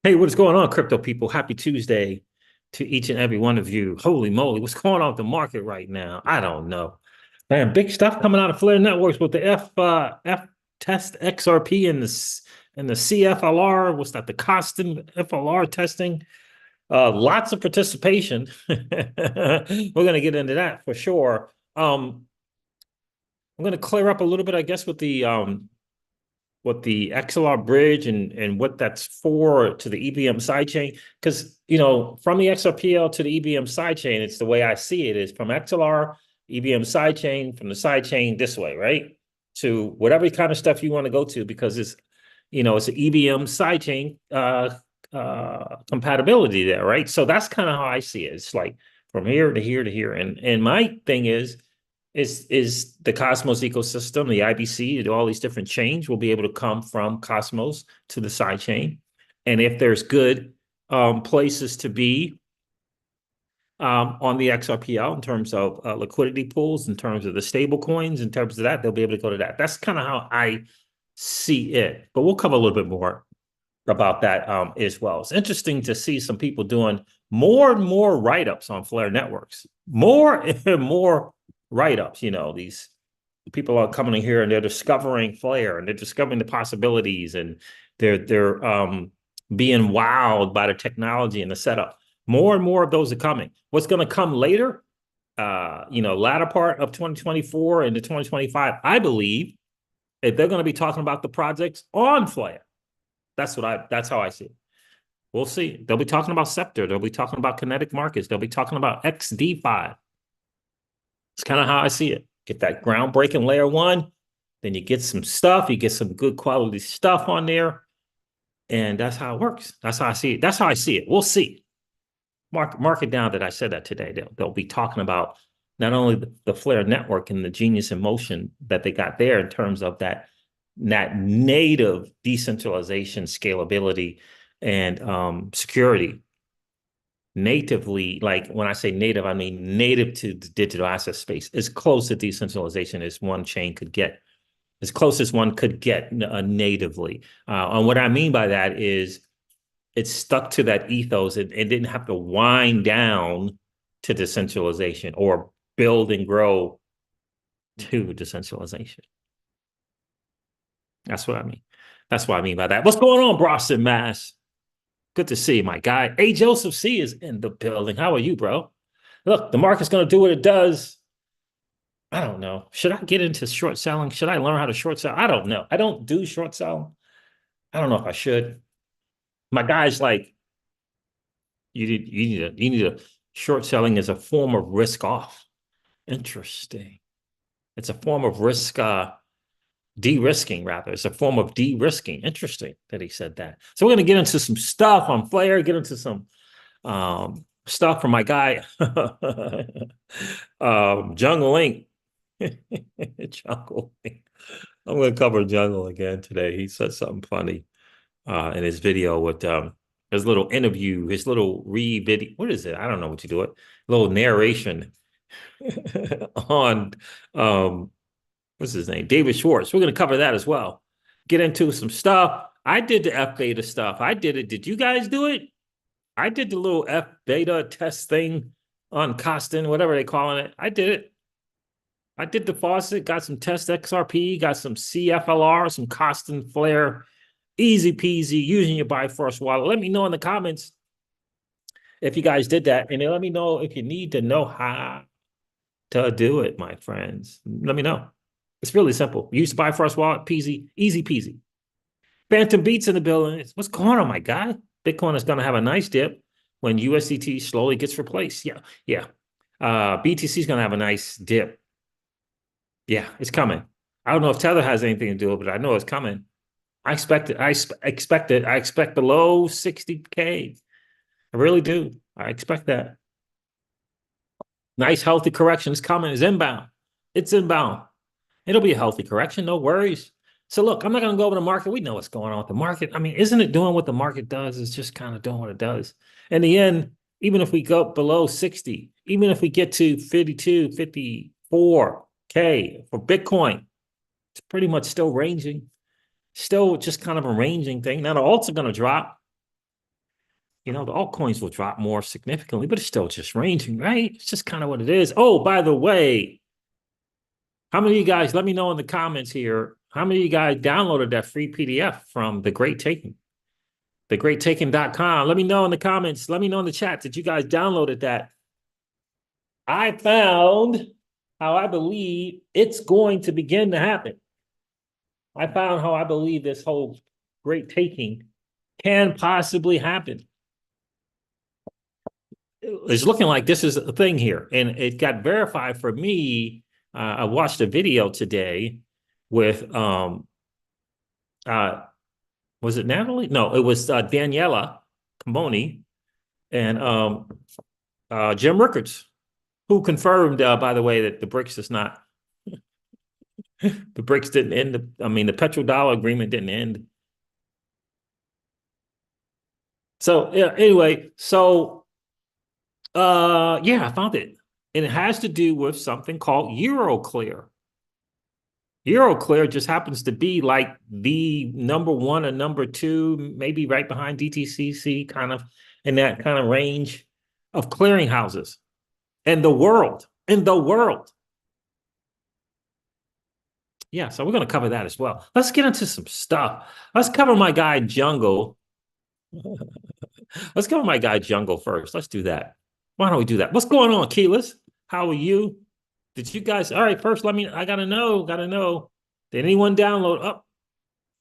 Hey, what is going on, crypto people? Happy Tuesday to each and every one of you. Holy moly, what's going on with the market right now? I don't know. Man, big stuff coming out of Flare Networks with the F test XRP and the CFLR. What's that? The constant FLR testing. Lots of participation. We're gonna get into that for sure. I'm gonna clear up a little bit, I guess, with the XLR bridge and what that's for to the EVM sidechain. Because, from the XRPL to the EVM sidechain, it's the way I see it is from XLR, EVM sidechain, from the sidechain this way, right? To whatever kind of stuff you want to go to, because it's an EVM sidechain compatibility there, right? So that's kind of how I see it. It's like from here to here to here. And my thing is the Cosmos ecosystem, the IBC, all these different chains will be able to come from Cosmos to the sidechain. And if there's good places to be on the XRPL in terms of liquidity pools, in terms of the stable coins, in terms of that, they'll be able to go to that. That's kind of how I see it. But we'll cover a little bit more about that as well. It's interesting to see some people doing more and more write-ups on Flare networks, more and more write-ups. These people are coming in here and they're discovering Flare and they're discovering the possibilities, and they're being wowed by the technology and the setup. More and more of those are coming. What's going to come later? Latter part of 2024 into 2025, I believe, if they're going to be talking about the projects on Flare. That's how I see it. We'll see. They'll be talking about Scepter. They'll be talking about kinetic markets. They'll be talking about XDeFi. It's kind of how I see it. Get that groundbreaking layer one, then you get some stuff, you get some good quality stuff on there, and that's how it works. That's how I see it. That's how I see it. We'll see. Mark it down that I said that today. They'll be talking about not only the Flare network and the genius in motion that they got there in terms of that native decentralization, scalability, and security. Natively, like when I say native, I mean native to the digital asset space, as close to decentralization as one chain could get, as close as one could get natively. And what I mean by that is it stuck to that ethos. It didn't have to wind down to decentralization or build and grow to decentralization. That's what I mean. That's what I mean by that. What's going on, Boston, Mass? Good to see you, my guy. Hey, Joseph C is in the building. How are you, bro? Look, the market's going to do what it does. I don't know. Should I get into short selling? Should I learn how to short sell? I don't know. I don't do short selling. I don't know if I should. My guy's like, you need a short selling as a form of risk off. Interesting. It's a form of risk de-risking, rather. It's a form of de-risking. Interesting that he said that. So we're going to get into some stuff on Flare, get into some stuff from my guy, Jungle Link. Jungle Link. I'm going to cover Jungle again today. He said something funny in his video with his little interview, his little re-video. What is it? I don't know what you do it. Little narration on what's his name? David Schwartz. We're going to cover that as well. Get into some stuff. I did the F beta stuff. I did it. Did you guys do it? I did the little F beta test thing on Costin, whatever they calling it. I did it. I did the faucet, got some test XRP, got some CFLR, some Costin Flare. Easy peasy, using your Bifrost wallet. Let me know in the comments if you guys did that. And let me know if you need to know how to do it, my friends. Let me know. It's really simple. Use the Bifrost wallet, peasy, easy peasy. Phantom Beats in the building. What's going on, my guy? Bitcoin is going to have a nice dip when USDT slowly gets replaced. Yeah. BTC is going to have a nice dip. Yeah, it's coming. I don't know if Tether has anything to do with it, but I know it's coming. I expect it. I expect it. I expect below 60K. I really do. I expect that. Nice, healthy correction is coming. It's inbound. It's inbound. It'll be a healthy correction. No worries. So look, I'm not going to go over the market. We know what's going on with the market. I mean, isn't it doing what the market does? It's just kind of doing what it does. In the end, even if we go below 60, even if we get to 52, 54K for Bitcoin, it's pretty much still ranging. Still just kind of a ranging thing. Now the alts are going to drop. the altcoins will drop more significantly, but it's still just ranging, right? It's just kind of what it is. Oh, by the way, how many of you guys, let me know in the comments here, how many of you guys downloaded that free PDF from The Great Taking? TheGreatTaking.com. Let me know in the comments. Let me know in the chat that you guys downloaded that. I found how I believe it's going to begin to happen. I found how I believe this whole great taking can possibly happen. It's looking like this is a thing here, and it got verified for me. I watched a video today with was it Natalie? No, it was Daniela Camoni and Jim Rickards, who confirmed, by the way, that the BRICS is not the BRICS didn't end. The petrodollar agreement didn't end. So yeah, anyway, so yeah, I found it. And it has to do with something called Euroclear. Euroclear just happens to be like the number one or number two, maybe right behind DTCC, kind of in that kind of range of clearinghouses in the world. Yeah, so we're going to cover that as well. Let's get into some stuff. Let's cover my guy Jungle. Let's cover my guy Jungle first. Let's do that. Why don't we do that? What's going on, Keyless? How are you? Did you guys? All right, first, I gotta know. Did anyone download? Oh,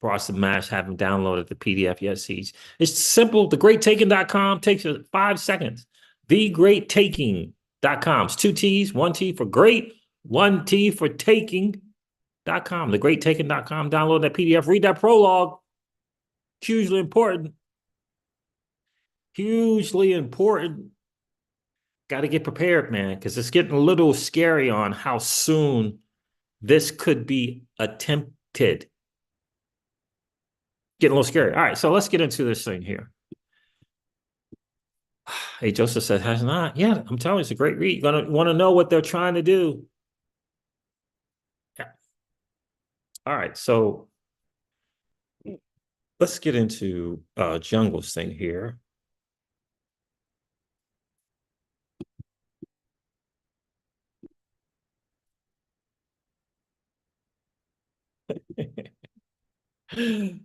Frost and Mash haven't downloaded the PDF yet, Siege. It's simple. TheGreatTaking.com takes 5 seconds. TheGreatTaking.com. It's 2 T's, 1 T for great, 1 T for taking.com. TheGreatTaking.com. Download that PDF. Read that prologue. Hugely important. Hugely important. Got to get prepared, man, because it's getting a little scary on how soon this could be attempted. Getting a little scary. All right, so let's get into this thing here. Hey, Joseph said, has not. Yeah, I'm telling you, it's a great read. You're going to want to know what they're trying to do. Yeah. All right, so let's get into Jungle's thing here.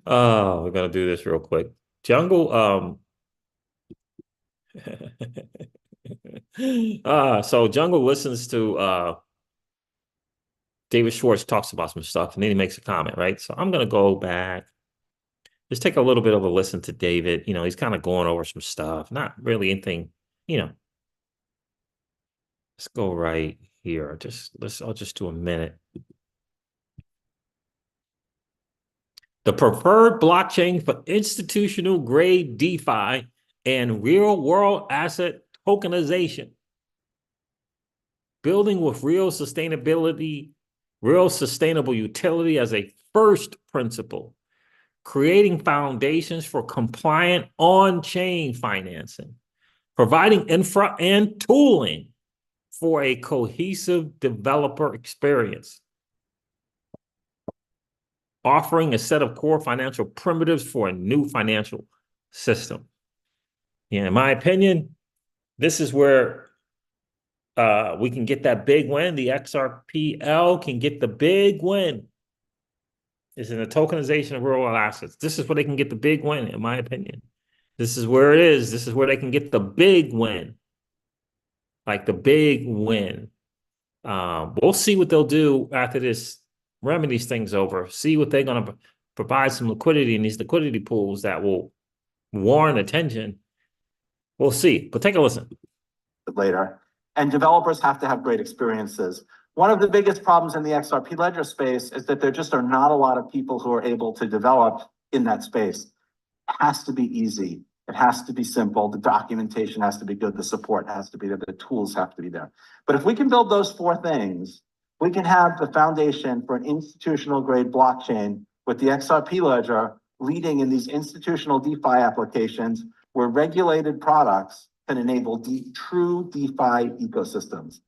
Oh, we're gonna do this real quick. Jungle, so Jungle listens to David Schwartz talks about some stuff, and then he makes a comment, right? So I'm gonna go back, just take a little bit of a listen to David. He's kind of going over some stuff, not really anything, Let's go right here. I'll just do a minute. The preferred blockchain for institutional grade DeFi and real world asset tokenization. Building with real sustainable utility as a first principle. Creating foundations for compliant on-chain financing. Providing infra and tooling for a cohesive developer experience. Offering a set of core financial primitives for a new financial system. Yeah, in my opinion, this is where we can get that big win. The XRPL can get the big win. It's in the tokenization of real assets. This is where they can get the big win, in my opinion. This is where it is. This is where they can get the big win. Like the big win. We'll see what they'll do after this remedies things over. See what they're going to provide some liquidity in these liquidity pools that will warrant attention. We'll see, but take a listen. Later. And developers have to have great experiences. One of the biggest problems in the XRP ledger space is that there just are not a lot of people who are able to develop in that space. It has to be easy. It has to be simple. The documentation has to be good. The support has to be there. The tools have to be there. But if we can build those 4 things, we can have the foundation for an institutional grade blockchain with the XRP ledger leading in these institutional DeFi applications where regulated products can enable true DeFi ecosystems.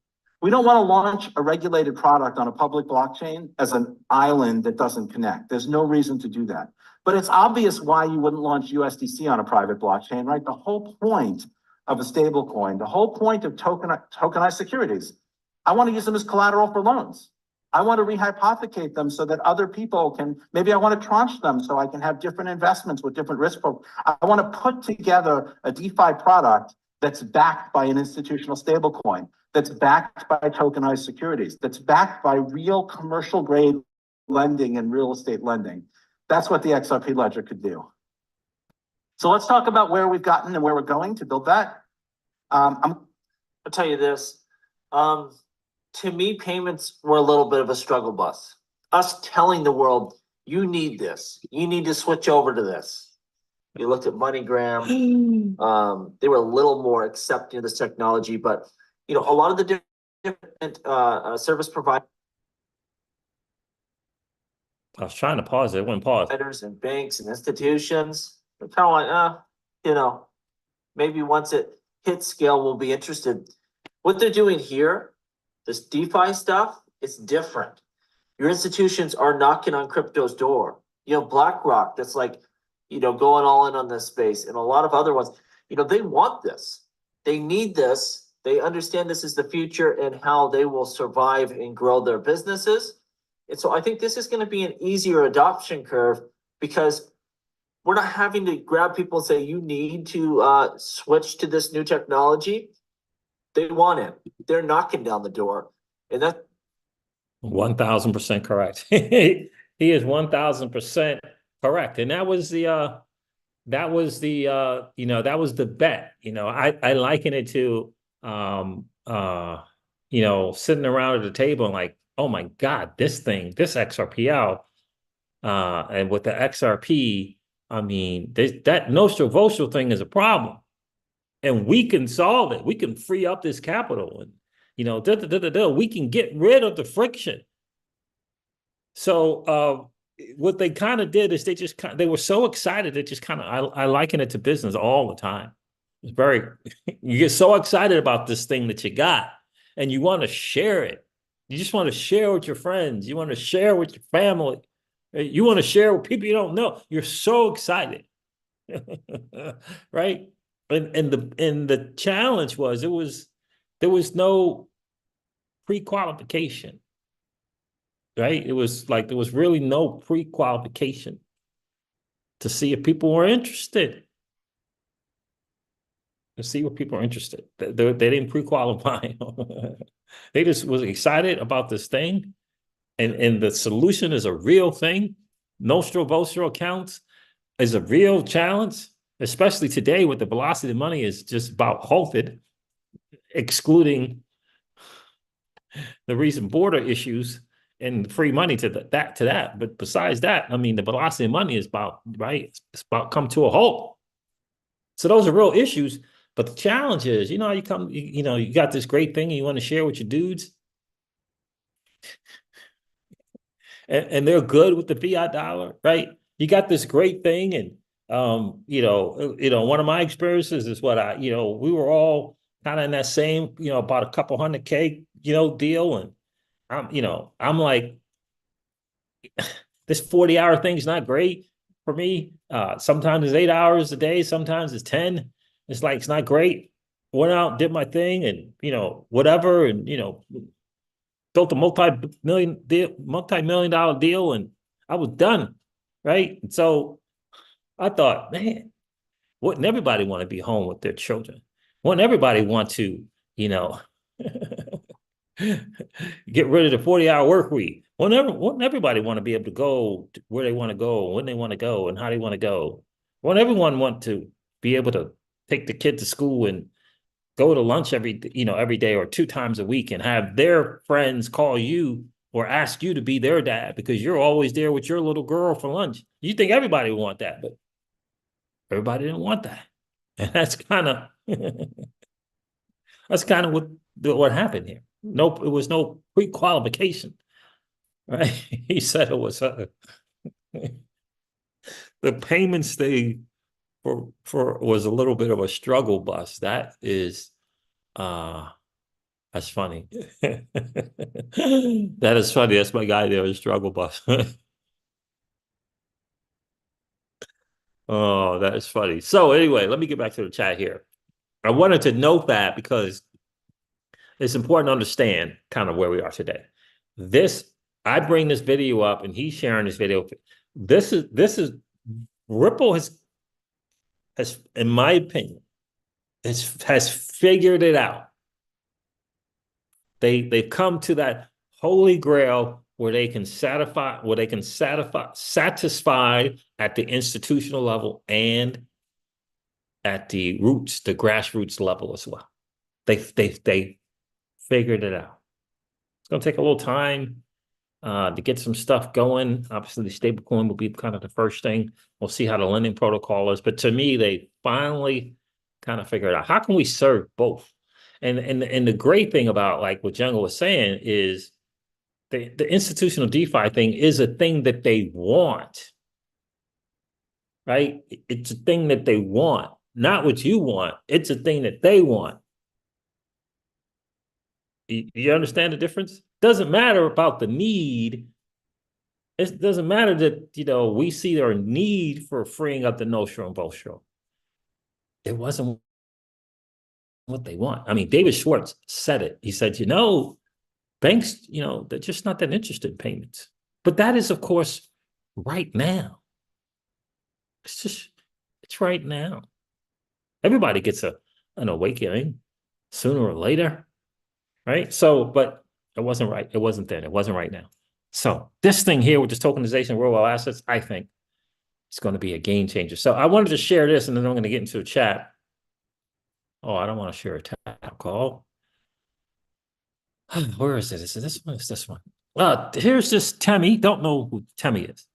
We don't want to launch a regulated product on a public blockchain as an island that doesn't connect. There's no reason to do that. But it's obvious why you wouldn't launch USDC on a private blockchain, right? The whole point of a stable coin, the whole point of tokenized securities, I want to use them as collateral for loans. I want to rehypothecate them so that other people can, maybe I want to tranche them so I can have different investments with different risk profiles. I want to put together a DeFi product that's backed by an institutional stablecoin, that's backed by tokenized securities, that's backed by real commercial grade lending and real estate lending. That's what the XRP ledger could do. So let's talk about where we've gotten and where we're going to build that. I'll tell you this. To me, payments were a little bit of a struggle bus. Us telling the world, you need this. You need to switch over to this. You looked at MoneyGram. They were a little more accepting of this technology, but a lot of the different service providers. I was trying to pause it. It wouldn't pause. And banks and institutions, they're kind of like, maybe once it hits scale, we'll be interested. What they're doing here, this DeFi stuff, it's different. Your institutions are knocking on crypto's door. BlackRock, that's like, going all in on this space, and a lot of other ones, they want this. They need this. They understand this is the future and how they will survive and grow their businesses. And so I think this is going to be an easier adoption curve because we're not having to grab people and say, you need to switch to this new technology. They want it. They're knocking down the door. And that 1000% correct. He is 1000% correct. And that was the bet. I liken it to sitting around at the table and like, oh my God, this XRPL, and with the XRP, I mean, that nostro vostro thing is a problem. And we can solve it. We can free up this capital and, we can get rid of the friction. So what they kind of did is they were so excited that just kind of, I liken it to business all the time. It's you get so excited about this thing that you got and you want to share it. You just want to share with your friends. You want to share with your family. You want to share with people you don't know. You're so excited, right? And the challenge was there was no pre-qualification, right? It was like there was really no pre-qualification to see if people were interested. To see what people are interested. They didn't pre-qualify. They just was excited about this thing. And the solution is a real thing. Nostro vostro accounts is a real challenge, especially today with the velocity of money is just about halted, excluding the recent border issues and free money to that. But besides that, I mean, the velocity of money is about, right? It's about come to a halt. So those are real issues. But the challenge is, you got this great thing and you want to share with your dudes. And they're good with the fiat dollar, right? You got this great thing. And, one of my experiences is what we were all kind of in that same, about a couple $100K, deal. And I'm like, this 40-hour thing's not great for me. Sometimes it's 8 hours a day. Sometimes it's 10. It's like, it's not great. Went out, did my thing and, whatever. And, built a multi-million dollar deal and I was done. Right. And so I thought, man, wouldn't everybody want to be home with their children? Wouldn't everybody want to, get rid of the 40-hour work week? Wouldn't everybody want to be able to go to where they want to go, when they want to go and how they want to go? Wouldn't everyone want to be able to take the kid to school and go to lunch every day or 2 times a week and have their friends call you or ask you to be their dad because you're always there with your little girl for lunch? You think everybody would want that, but everybody didn't want that. And that's kind of what happened here. Nope, it was no pre-qualification, right? He said it was the payments thing for was a little bit of a struggle bus. That is That's funny. That is funny. That's my guy there, Struggle Bus. Oh, that is funny. So anyway, let me get back to the chat here. I wanted to note that because it's important to understand kind of where we are today. I bring this video up and he's sharing this video. This is Ripple has, in my opinion, has figured it out. They've come to that holy grail where they can satisfy at the institutional level and at the grassroots level as well. They figured it out. It's going to take a little time to get some stuff going. Obviously, the stablecoin will be kind of the first thing. We'll see how the lending protocol is. But to me, they finally kind of figured out how can we serve both. And the great thing about like what Jungle was saying is the institutional DeFi thing is a thing that they want, right? It's a thing that they want, not what you want. It's a thing that they want. You understand the difference? Doesn't matter about the need. It doesn't matter that, we see their need for freeing up the notional and Bolshoi. It wasn't what they want. I mean, David Schwartz said it. He said, banks, they're just not that interested in payments. But that is, of course, right now. It's right now. Everybody gets an awakening sooner or later, right? So, but it wasn't right. It wasn't then. It wasn't right now. So this thing here with this tokenization of real-world assets, I think it's going to be a game changer. So I wanted to share this, and then I'm going to get into the chat. Oh, I don't want to share a tab call. Where is it? Is it this one? It's this one. Here's this Temi. Don't know who Temi is.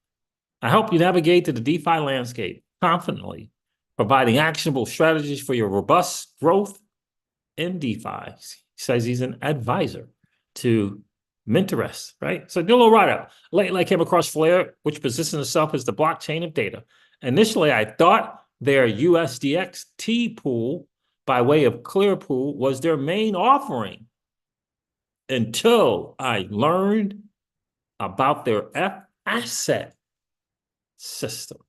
I help you navigate to the DeFi landscape confidently, providing actionable strategies for your robust growth in DeFi. He says he's an advisor to Minterest, right? So do a little write-up. Lately, I came across Flare, which positions itself as the blockchain of data. Initially, I thought their USDXT pool by way of Clearpool was their main offering until I learned about their asset system.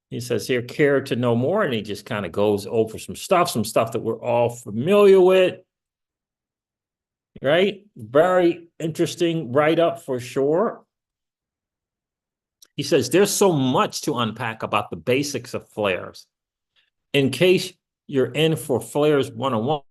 He says here, care to know more? And he just kind of goes over some stuff that we're all familiar with, right? Very interesting write-up for sure. He says there's so much to unpack about the basics of flares. In case you're in for Flares 101,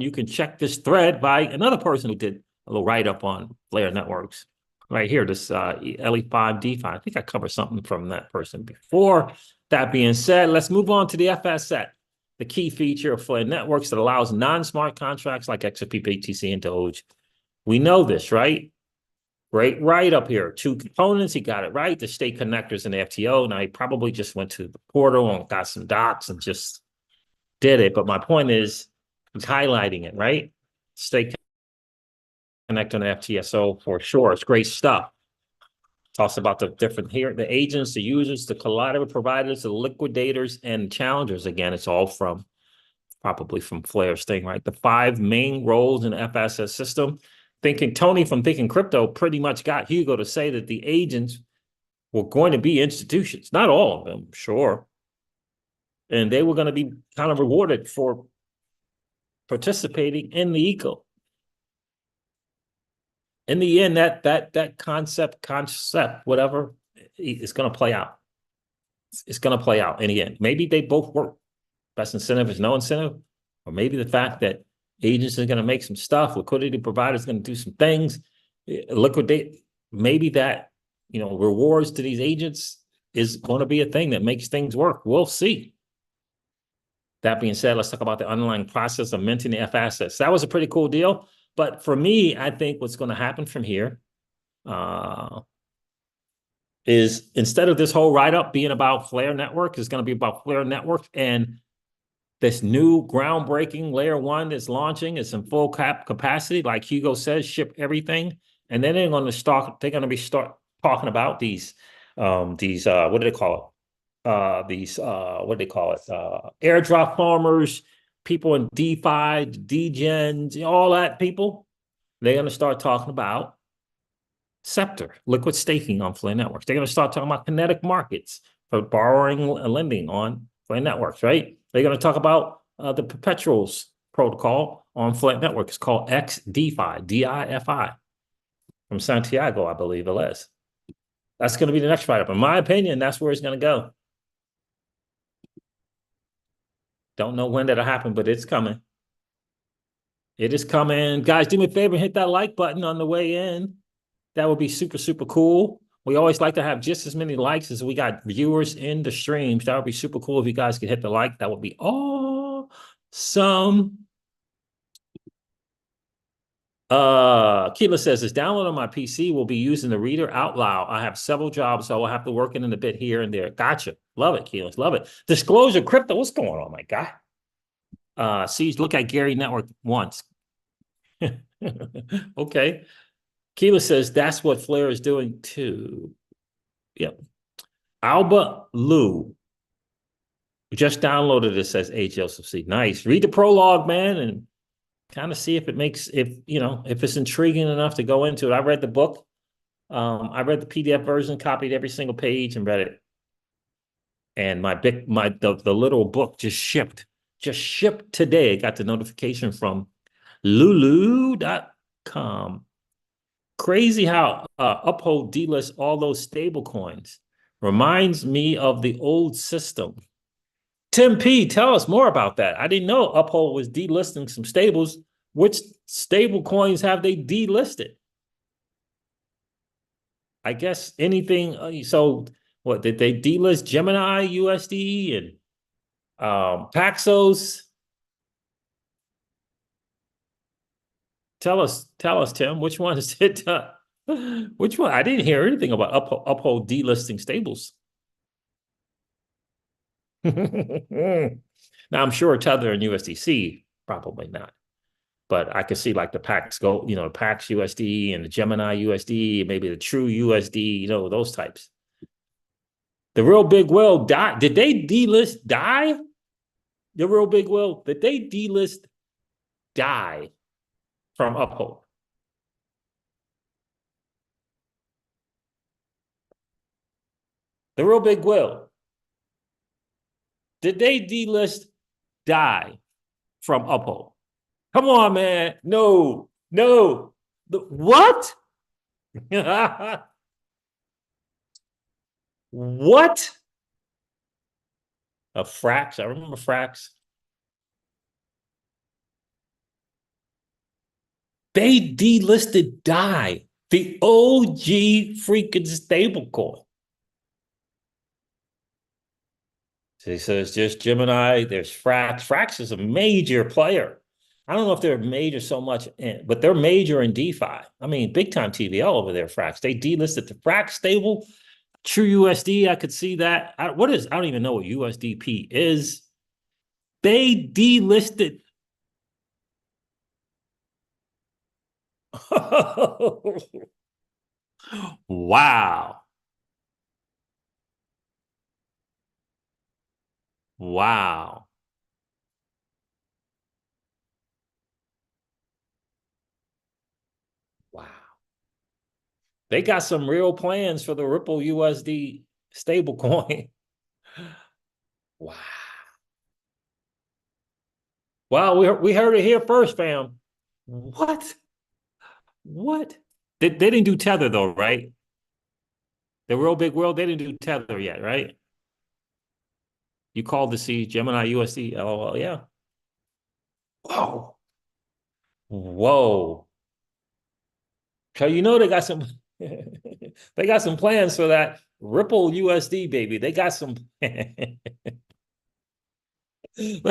you can check this thread by another person who did a little write-up on Flare networks. Right here, this LE5 DeFi. I think I covered something from that person before. That being said, let's move on to the FSX, the key feature of Flare networks that allows non-smart contracts like XRP, BTC, and Doge. We know this, right? Great write-up here. 2 components. He got it right. The state connectors and the FTO. Now, he probably just went to the portal and got some docs and just did it. But my point is, he's highlighting it, right? State connector and the FTSO for sure. It's great stuff. Talks about the different here, the agents, the users, the collateral providers, the liquidators, and challengers. Again, it's all probably from Flare's thing, right? The 5 main roles in the FSS system. Tony from Thinking Crypto pretty much got Hugo to say that the agents were going to be institutions. Not all of them, sure. And they were going to be kind of rewarded for participating in the eco. In the end, that concept, whatever, is going to play out. It's going to play out in the end. Maybe they both work. Best incentive is no incentive. Or maybe the fact that agents are going to make some stuff, liquidity providers going to do some things, liquidate. Maybe that, rewards to these agents is going to be a thing that makes things work. We'll see. That being said, let's talk about the underlying process of minting the F assets. That was a pretty cool deal. But for me, I think what's going to happen from here is instead of this whole write-up being about Flare Network, it's going to be about Flare Network and this new groundbreaking layer 1 that's launching. It's in full capacity, like Hugo says, ship everything. And then they're going to start talking about these what do they call it? Airdrop farmers, people in DeFi, DGens, all that people, they're going to start talking about Scepter, liquid staking on Flare networks. They're going to start talking about kinetic markets for borrowing and lending on Flare networks, right? They're going to talk about the perpetuals protocol on Flare network. It's called XDeFi, DIFI, from Santiago, I believe it is. That's going to be the next write-up. In my opinion, that's where it's going to go. Don't know when that'll happen, but it's coming. It is coming. Guys, do me a favor and hit that like button on the way in. That would be super, super cool. We always like to have just as many likes as we got viewers in the streams. That would be super cool if you guys could hit the like. That would be awesome. Keela says, this download on my PC will be using the reader out loud. I have several jobs, so I'll have to work in a bit here and there. Gotcha. Love it, Keela. Love it. Disclosure crypto. What's going on, my guy? See, look at Gary Network once. Okay. Keela says that's what Flare is doing too. Yep. Alba Lou just downloaded it, says A. Joseph C. Nice. Read the prologue, man, and kind of see if it makes, if it's intriguing enough to go into it. I read the book. I read the PDF version, copied every single page and read it. And the little book just shipped today. I got the notification from lulu.com. Crazy how Uphold delists all those stable coins. Reminds me of the old system. Tim P, tell us more about that. I didn't know Uphold was delisting some stables. Which stable coins have they delisted? I guess anything. So what, did they delist Gemini USD and Paxos? Tell us, Tim, which one is it? Which one? I didn't hear anything about Uphold delisting stables. Now, I'm sure Tether and USDC, probably not. But I could see like the Pax the Pax USD and the Gemini USD, maybe the True USD, those types. The real big whale die. Did they delist die? The real big whale, did they delist die from Uphold? The real big whale, did they delist die from Uphold? Come on, man. No. What? What? Frax. I remember Frax. They delisted DAI, the OG freaking stablecoin. So it's just Gemini. There's Frax. Frax is a major player. I don't know if they're major so much, but they're major in DeFi. I mean, big time TVL over there, Frax. They delisted the Frax stable. True USD, I could see that. I don't even know what USDP is. They delisted. Wow. Wow. Wow. They got some real plans for the Ripple USD stablecoin. Wow. Wow, we heard it here first, fam. What? They didn't do Tether though, right? The real big world, they didn't do Tether yet, right? You called to see Gemini USD. LOL, yeah. Whoa. So they got some they got some plans for that Ripple USD, baby. They got some they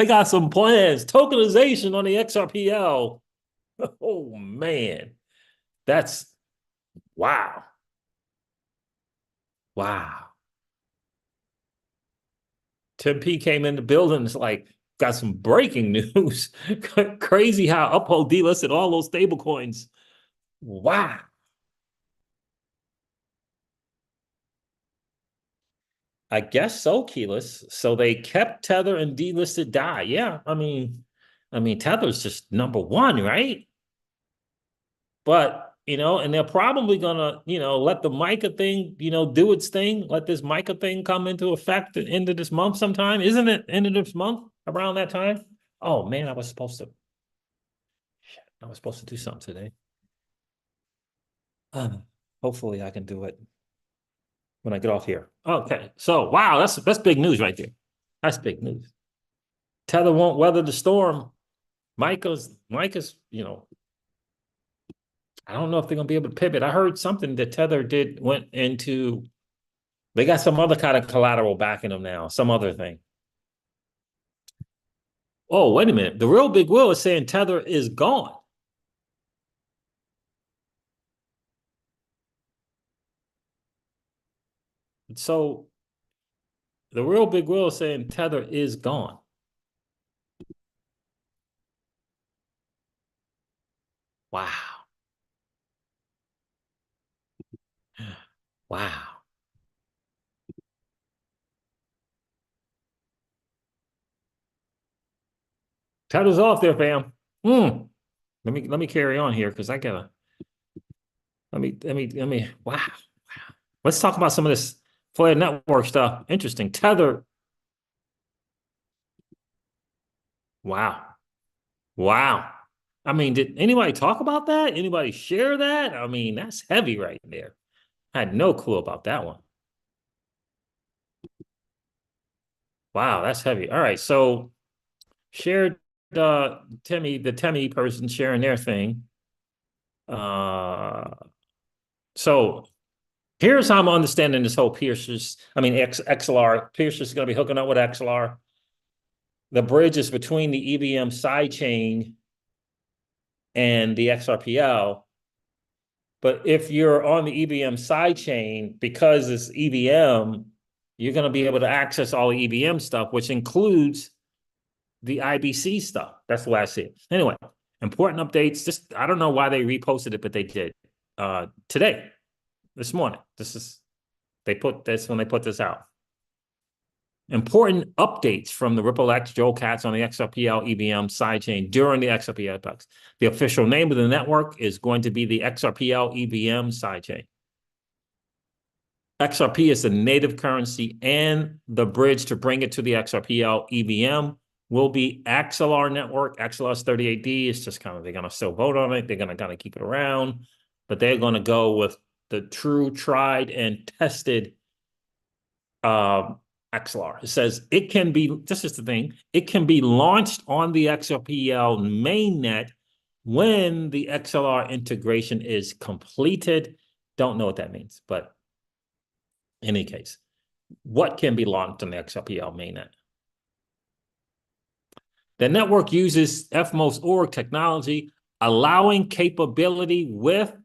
got some plans. Tokenization on the XRPL. Oh man. That's wow. Wow. Tim P came in the building. It's like, got some breaking news. Crazy how Uphold delisted all those stable coins. Wow. I guess so, Keyless. So they kept Tether and delisted DAI. Yeah, I mean, I mean, Tether's just number one, right? But, you know, and they're probably gonna, you know, let the MiCA thing, you know, do its thing. Let this MiCA thing come into effect at the end of this month sometime. Isn't it end of this month around that time? Oh man, I was supposed to do something today. Hopefully I can do it when I get off here. Okay, so wow, that's big news right there. That's big news. Tether won't weather the storm. MiCA's, you know, I don't know if they're gonna be able to pivot. I heard something that Tether went into. They got some other kind of collateral backing them now. Some other thing. Oh, wait a minute. The real big Will is saying Tether is gone. So the real big Will is saying Tether is gone. Wow. Wow. Tether's off there, fam. Let me carry on here because I gotta let me wow. Let's talk about some of this Flare network stuff. Interesting. Tether. Wow. Wow. I mean, did anybody talk about that? Anybody share that? I mean, that's heavy right there. I had no clue about that one. Wow, that's heavy. All right, so shared the Temi person sharing their thing. So here's how I'm understanding this whole XLR. Pierce is going to be hooking up with XLR. The bridge is between the EVM sidechain and the XRPL. But if you're on the EVM sidechain, because it's EVM, you're going to be able to access all the EVM stuff, which includes the IBC stuff. That's the way I see it. Anyway, important updates. Just I don't know why they reposted it, but they did today, this morning. They put this when they put this out. Important updates from the Ripple X Joel Katz on the XRPL EVM sidechain during the XRP epochs. The official name of the network is going to be the XRPL EVM sidechain. XRP is the native currency, and the bridge to bring it to the XRPL EVM will be XLR network. XLR's 38D is just kind of, they're going to still vote on it. They're going to kind of keep it around, but they're going to go with the true, tried, and tested XLR. It says it can be, this is the thing, it can be launched on the XRPL mainnet when the XLR integration is completed. Don't know what that means, but in any case, what can be launched on the XRPL mainnet? The network uses FMOS org technology, allowing capability with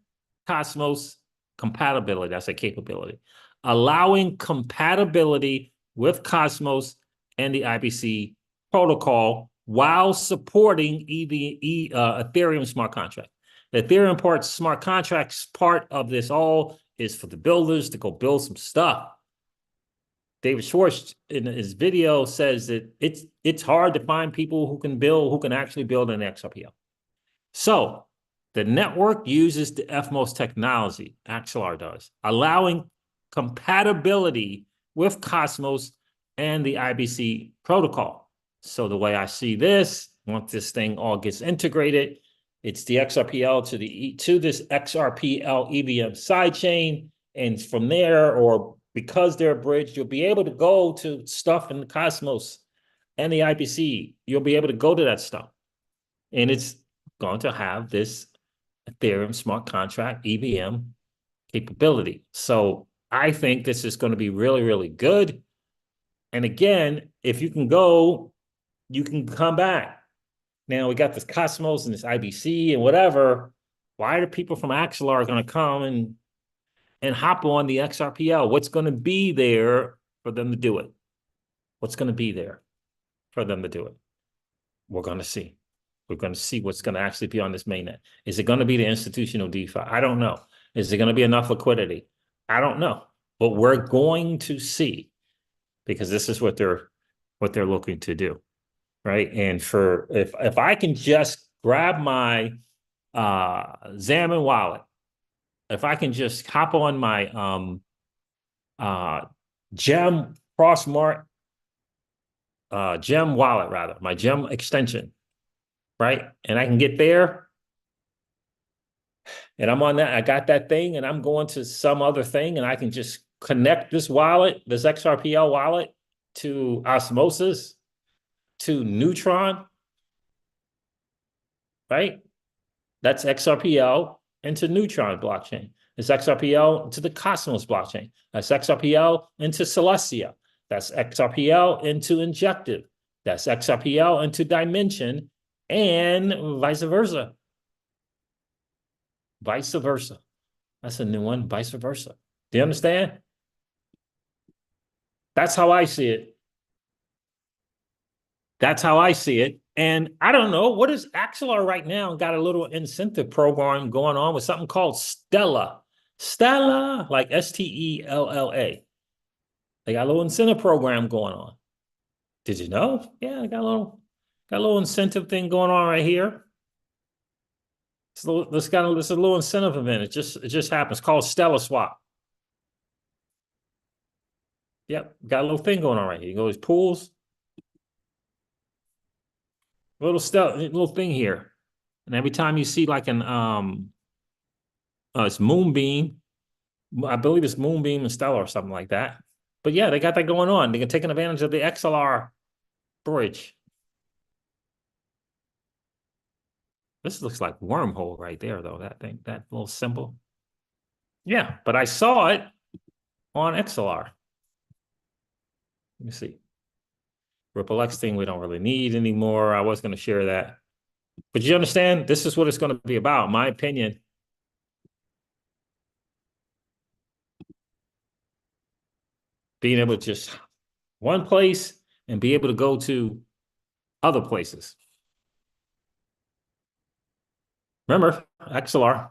Cosmos compatibility. That's a capability. Allowing compatibility with Cosmos and the IBC protocol while supporting Ethereum smart contract. The Ethereum smart contracts part of this all is for the builders to go build some stuff. David Schwartz in his video says that it's hard to find people who can actually build an XRPL. So the network uses the FMOS technology, XLR does, allowing compatibility with Cosmos and the IBC protocol. So the way I see this, once this thing all gets integrated, it's the XRPL to this XRPL EVM sidechain, and from there, or because they're bridged, you'll be able to go to stuff in the Cosmos and the IBC. You'll be able to go to that stuff, and it's going to have this Ethereum smart contract EVM capability. So I think this is going to be really, really good. And again, if you can go, you can come back. Now we got this Cosmos and this IBC and whatever. Why are people from XLR going to come and hop on the XRPL? What's going to be there for them to do it? What's going to be there for them to do it? We're going to see. We're going to see what's going to actually be on this mainnet. Is it going to be the institutional DeFi? I don't know. Is there going to be enough liquidity? I don't know. But we're going to see, because this is what they're looking to do. right? And for if I can just grab my Xamarin wallet, if I can just hop on my Gem Crossmark Gem wallet, rather, my Gem extension, right? And I can get there and I'm on that, I got that thing and I'm going to some other thing and I can just connect this wallet, this XRPL wallet, to Osmosis, to Neutron, right? That's XRPL into Neutron blockchain. It's XRPL into the Cosmos blockchain. That's XRPL into Celestia. That's XRPL into Injective. That's XRPL into Dimension, and vice versa. Vice versa. That's a new one, vice versa. Do you understand? That's how I see it. That's how I see it. And I don't know, what is Axelar right now? Got a little incentive program going on with something called Stella. Stella, like Stella. They got a little incentive program going on. Did you know? Yeah, I got a little incentive thing going on right here. So this is a little incentive event. It just happens. It's called Stella Swap. Yep, got a little thing going on right here. You go to pools. Little thing here. And every time you see like an it's Moonbeam, I believe it's Moonbeam and Stellar or something like that. But yeah, they got that going on. They're taking advantage of the XLR bridge. This looks like wormhole right there, though, that thing, that little symbol. Yeah, but I saw it on XLR. Let me see. Ripple X thing we don't really need anymore. I was going to share that. But you understand, this is what it's going to be about, my opinion. Being able to just one place and be able to go to other places. Remember, XLR,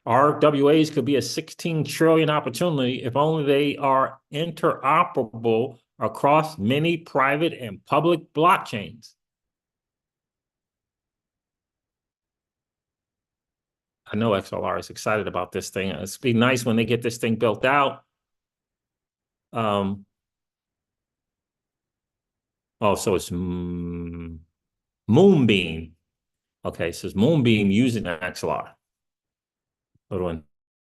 RWAs could be a 16 trillion opportunity if only they are interoperable across many private and public blockchains. I know XLR is excited about this thing. It's be nice when they get this thing built out. Oh, so it's Moonbeam. Okay, so it's Moonbeam using XLR. Little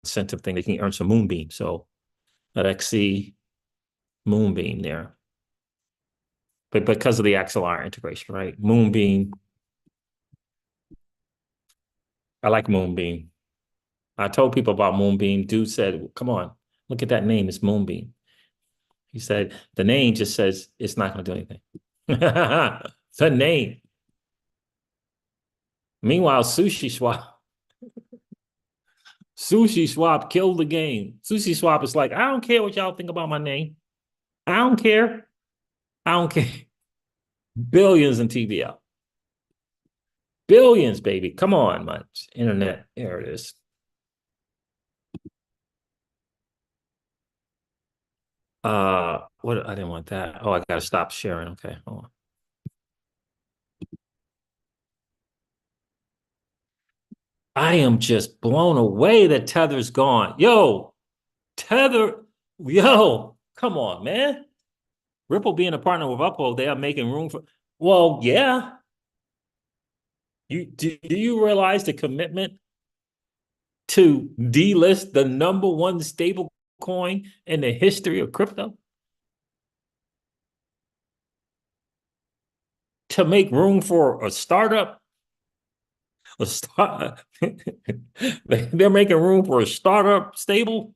incentive thing, they can earn some Moonbeam. So that XC Moonbeam there. But because of the XLR integration, right? Moonbeam. I like Moonbeam. I told people about Moonbeam. Dude said, come on, look at that name. It's Moonbeam. He said, the name just says it's not going to do anything. The name. Meanwhile, Sushi Swap killed the game. Sushi Swap is like, I don't care what y'all think about my name. I don't care. I don't care. Billions in TVL. Billions, baby. Come on, my internet. There it is. What? I didn't want that. Oh, I gotta stop sharing. Okay, hold on. I am just blown away that Tether's gone. Yo, Tether, yo, come on, man. Ripple being a partner with Uphold, they are making room for. Well, yeah. Do you realize the commitment to delist the #1 stable coin in the history of crypto? To make room for a startup? They're making room for a startup stable?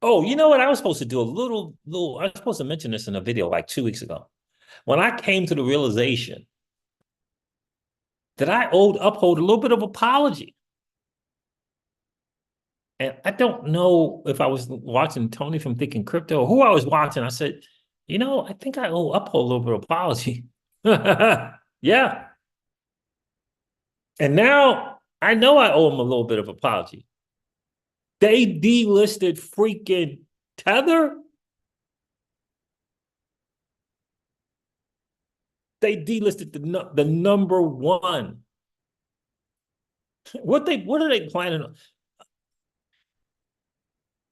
Oh, you know what? I was supposed to do I was supposed to mention this in a video like 2 weeks ago. When I came to the realization that I owed Uphold a little bit of apology. And I don't know if I was watching Tony from Thinking Crypto or who I was watching. I said, you know, I think I owe Uphold a little bit of apology. Yeah. And now I know I owe him a little bit of apology. They delisted freaking Tether. They delisted the number one. What are they planning on?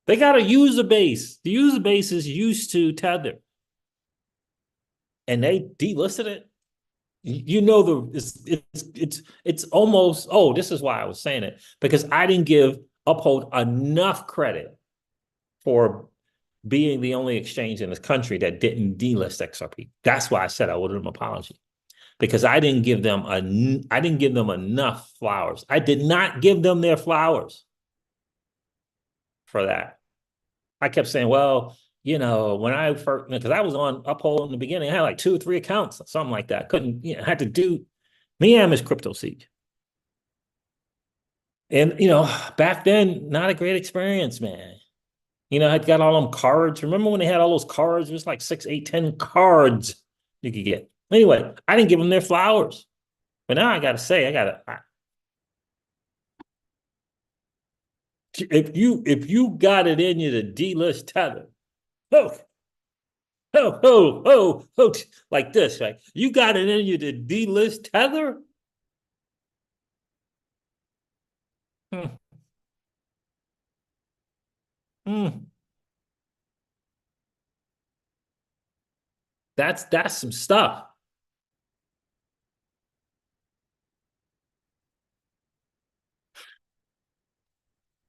They got a user base. The user base is used to Tether. And they delisted it. You know, it's almost, oh, this is why I was saying it, because I didn't give Uphold enough credit for being the only exchange in this country that didn't delist XRP. That's why I said I owed them an apology, because I didn't give them enough flowers. I did not give them their flowers for that. I kept saying, well, you know, when I first, because I was on Uphold in the beginning, I had like 2 or 3 accounts, something like that. Couldn't, you know, had to do me and Miss Crypto Siege. And, you know, back then, not a great experience, man. You know, I got all them cards. Remember when they had all those cards? It was like 6, 8, 10 cards you could get. Anyway, I didn't give them their flowers. But now I got to say, if you got it in you to delist Tether, oh, like this, right? You got it in you to delist Tether? Hmm. Hmm. That's some stuff.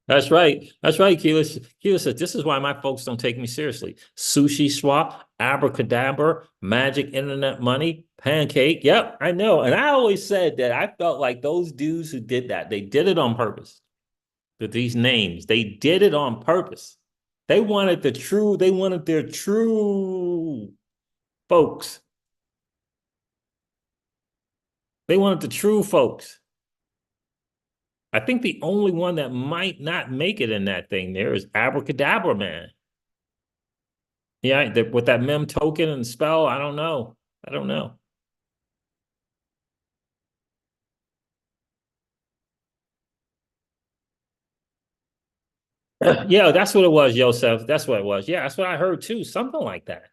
That's right. That's right, Keyless. Keyless said, this is why my folks don't take me seriously. Sushi Swap, Abracadabra, Magic Internet Money, Pancake. Yep, I know. And I always said that I felt like those dudes who did that, they did it on purpose. With these names, they did it on purpose. They wanted their true folks. They wanted the true folks. I think the only one that might not make it in that thing there is Abracadabra Man. Yeah, with that mem token and spell, I don't know. I don't know. Yeah, that's what it was, Joseph. That's what it was. Yeah, that's what I heard too. Something like that.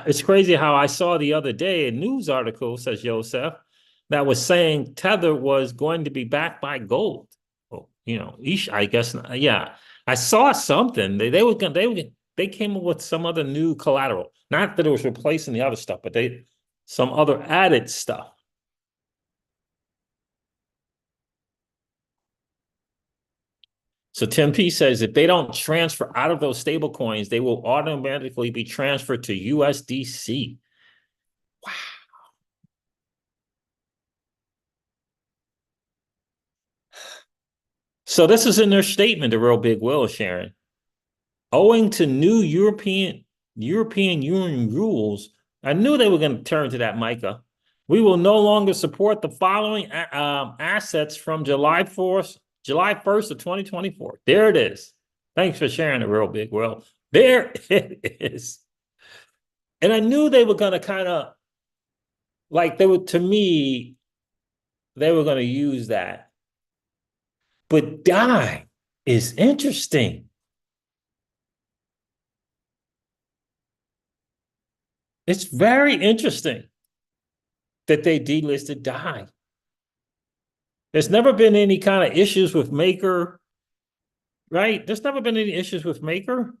It's crazy how I saw the other day a news article, says Joseph, that was saying Tether was going to be backed by gold. Oh, you know, I guess, yeah. I saw something. They came up with some other new collateral. Not that it was replacing the other stuff, but some other added stuff. So Tim P says if they don't transfer out of those stable coins, they will automatically be transferred to USDC. Wow. So this is in their statement, the real big will, Sharon. Owing to new European Union rules, I knew they were going to turn to that, Micah. We will no longer support the following assets from July 1st of 2024. There it is. Thanks for sharing the real big will. There it is. And I knew they were going to kind of, like, to me, they were going to use that. But DAI is interesting. It's very interesting that they delisted DAI. There's never been any kind of issues with Maker, right? There's never been any issues with Maker.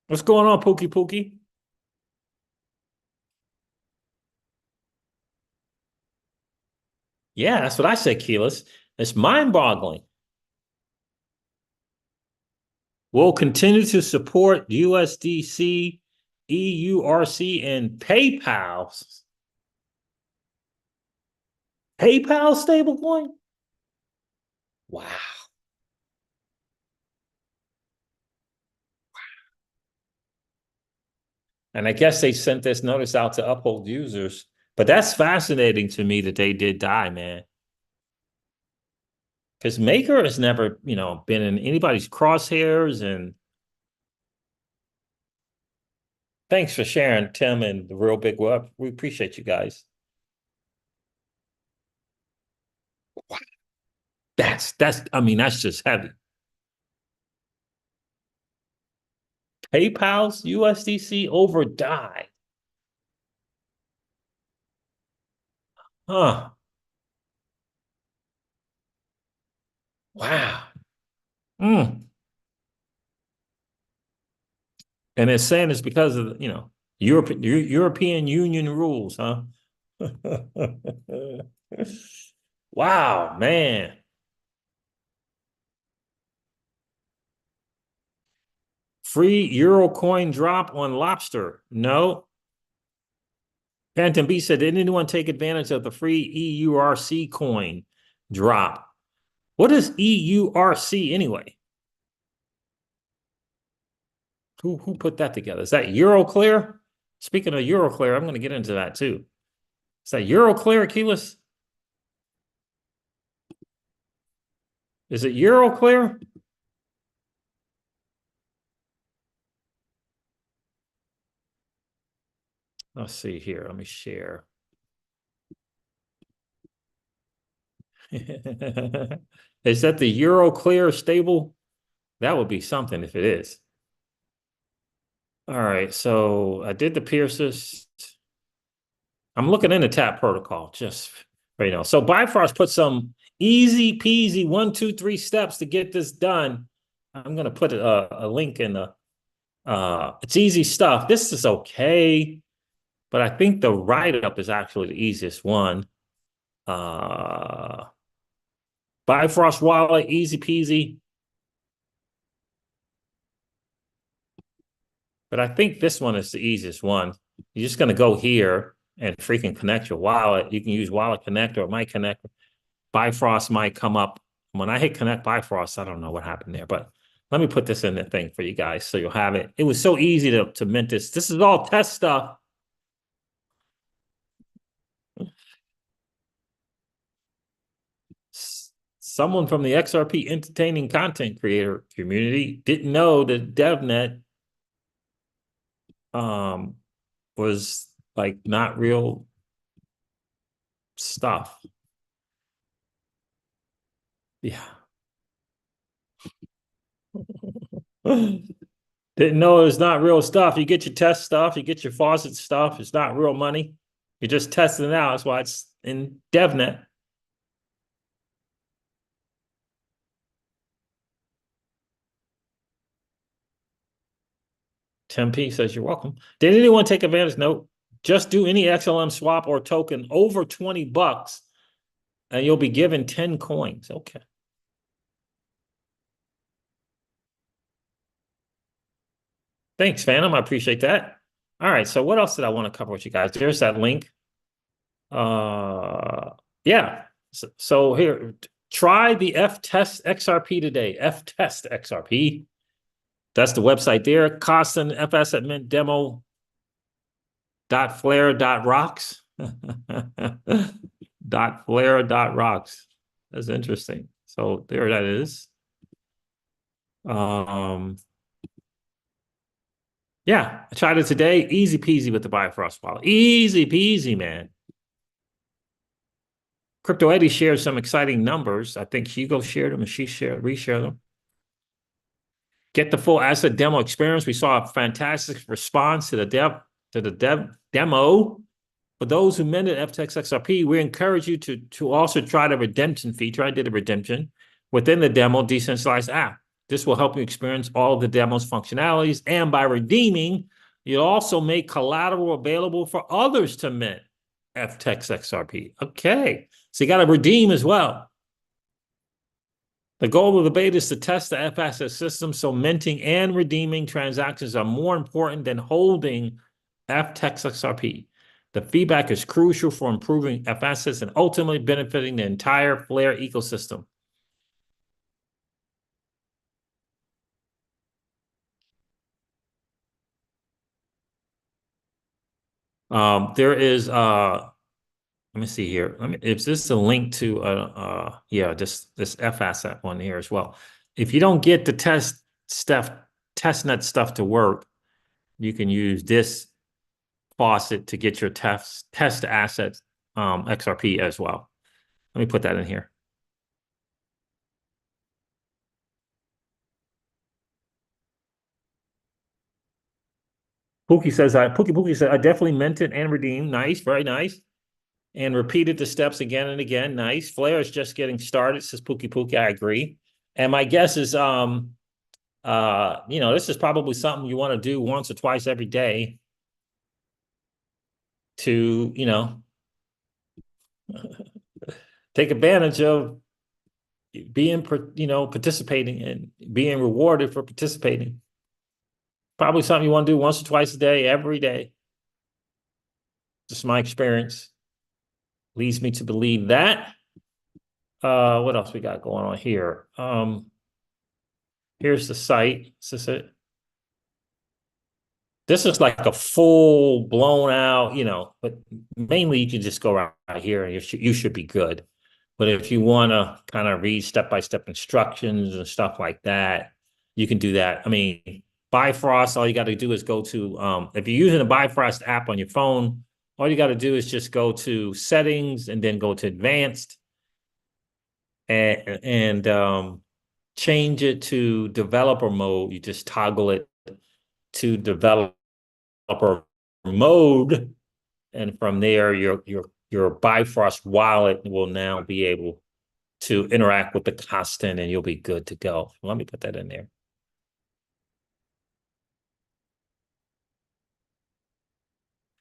What's going on, Pookie Pookie? Yeah, that's what I said, Keyless. It's mind-boggling. We'll continue to support USDC, EURC, and PayPal. PayPal stablecoin? Wow. And I guess they sent this notice out to Uphold users. But that's fascinating to me that they did DAI, man. Because Maker has never, you know, been in anybody's crosshairs. And thanks for sharing, Tim and the real big web. We appreciate you guys. Wow. I mean, that's just heavy. PayPal's USDC over DAI. Huh. Wow. Mm. And it's saying it's because of, European Union rules, huh? Wow, man. Free Euro coin drop on Lobster. No. Phantom B said, did anyone take advantage of the free EURC coin drop? What is EURC anyway? Who put that together? Is that Euroclear? Speaking of Euroclear, I'm going to get into that too. Is that Euroclear, Keyless? Is it Euroclear? Let's see here. Let me share. Is that the Euroclear stable? That would be something if it is. All right, so I did the Pierces. I'm looking in the tap protocol just right now. So Bifrost put some easy peasy 1, 2, 3 steps to get this done. I'm gonna put a link in the. It's easy stuff. This is okay, but I think the write-up is actually the easiest one. Bifrost wallet, easy peasy. But I think this one is the easiest one. You're just going to go here and freaking connect your wallet. You can use Wallet Connect or it might connect. Bifrost might come up. When I hit Connect Bifrost, I don't know what happened there, but let me put this in the thing for you guys so you'll have it. It was so easy to mint this. This is all test stuff. Someone from the XRP entertaining content creator community didn't know that DevNet was like not real stuff. Yeah. Didn't know it was not real stuff. You get your test stuff, you get your faucet stuff. It's not real money. You're just testing it out. That's why it's in DevNet. Tim P says you're welcome. Did anyone take advantage? Nope. Just do any XLM swap or token over $20 and you'll be given 10 coins. Okay. Thanks, Phantom. I appreciate that. All right. So what else did I want to cover with you guys? There's that link. Yeah. So here, try the F-Test XRP today. F-Test XRP. That's the website there. Costin FS at Mint demo .flare.rocks. .flare.rocks. That's interesting. So there that is. Yeah, I tried it today. Easy peasy with the Bifrost wallet. Easy peasy, man. Crypto Eddie shared some exciting numbers. I think Hugo shared them and she reshared them. Get the full asset demo experience. We saw a fantastic response to the demo. For those who minted FTX XRP, we encourage you to also try the redemption feature. I did a redemption within the demo decentralized app. This will help you experience all of the demo's functionalities. And by redeeming, you'll also make collateral available for others to mint FTX XRP. Okay. So you got to redeem as well. The goal of the beta is to test the FSS system, so minting and redeeming transactions are more important than holding FTX XRP. The feedback is crucial for improving FSS and ultimately benefiting the entire Flare ecosystem. There is let me see here. Is this a link to yeah, this F asset one here as well. If you don't get the testnet stuff to work, you can use this faucet to get your test assets XRP as well. Let me put that in here. Pookie says, Pookie said, I definitely meant it and redeemed. Nice, very nice. And repeated the steps again and again. Nice. Flare is just getting started, says Pookie. I agree. And my guess is, this is probably something you want to do once or twice every day to, take advantage of being, participating and being rewarded for participating. Probably something you want to do once or twice a day, every day. Just my experience leads me to believe that. What else we got going on here? Here's the site. Is this it? This is like a full blown out, but mainly you can just go right here and you should be good. But if you want to kind of read step-by-step instructions and stuff like that, you can do that. I mean, Bifrost, all you got to do is go to, if you're using the Bifrost app on your phone, all you got to do is just go to settings and then go to advanced and change it to developer mode. You just toggle it to developer mode. And from there, your Bifrost wallet will now be able to interact with the constant and you'll be good to go. Let me put that in there.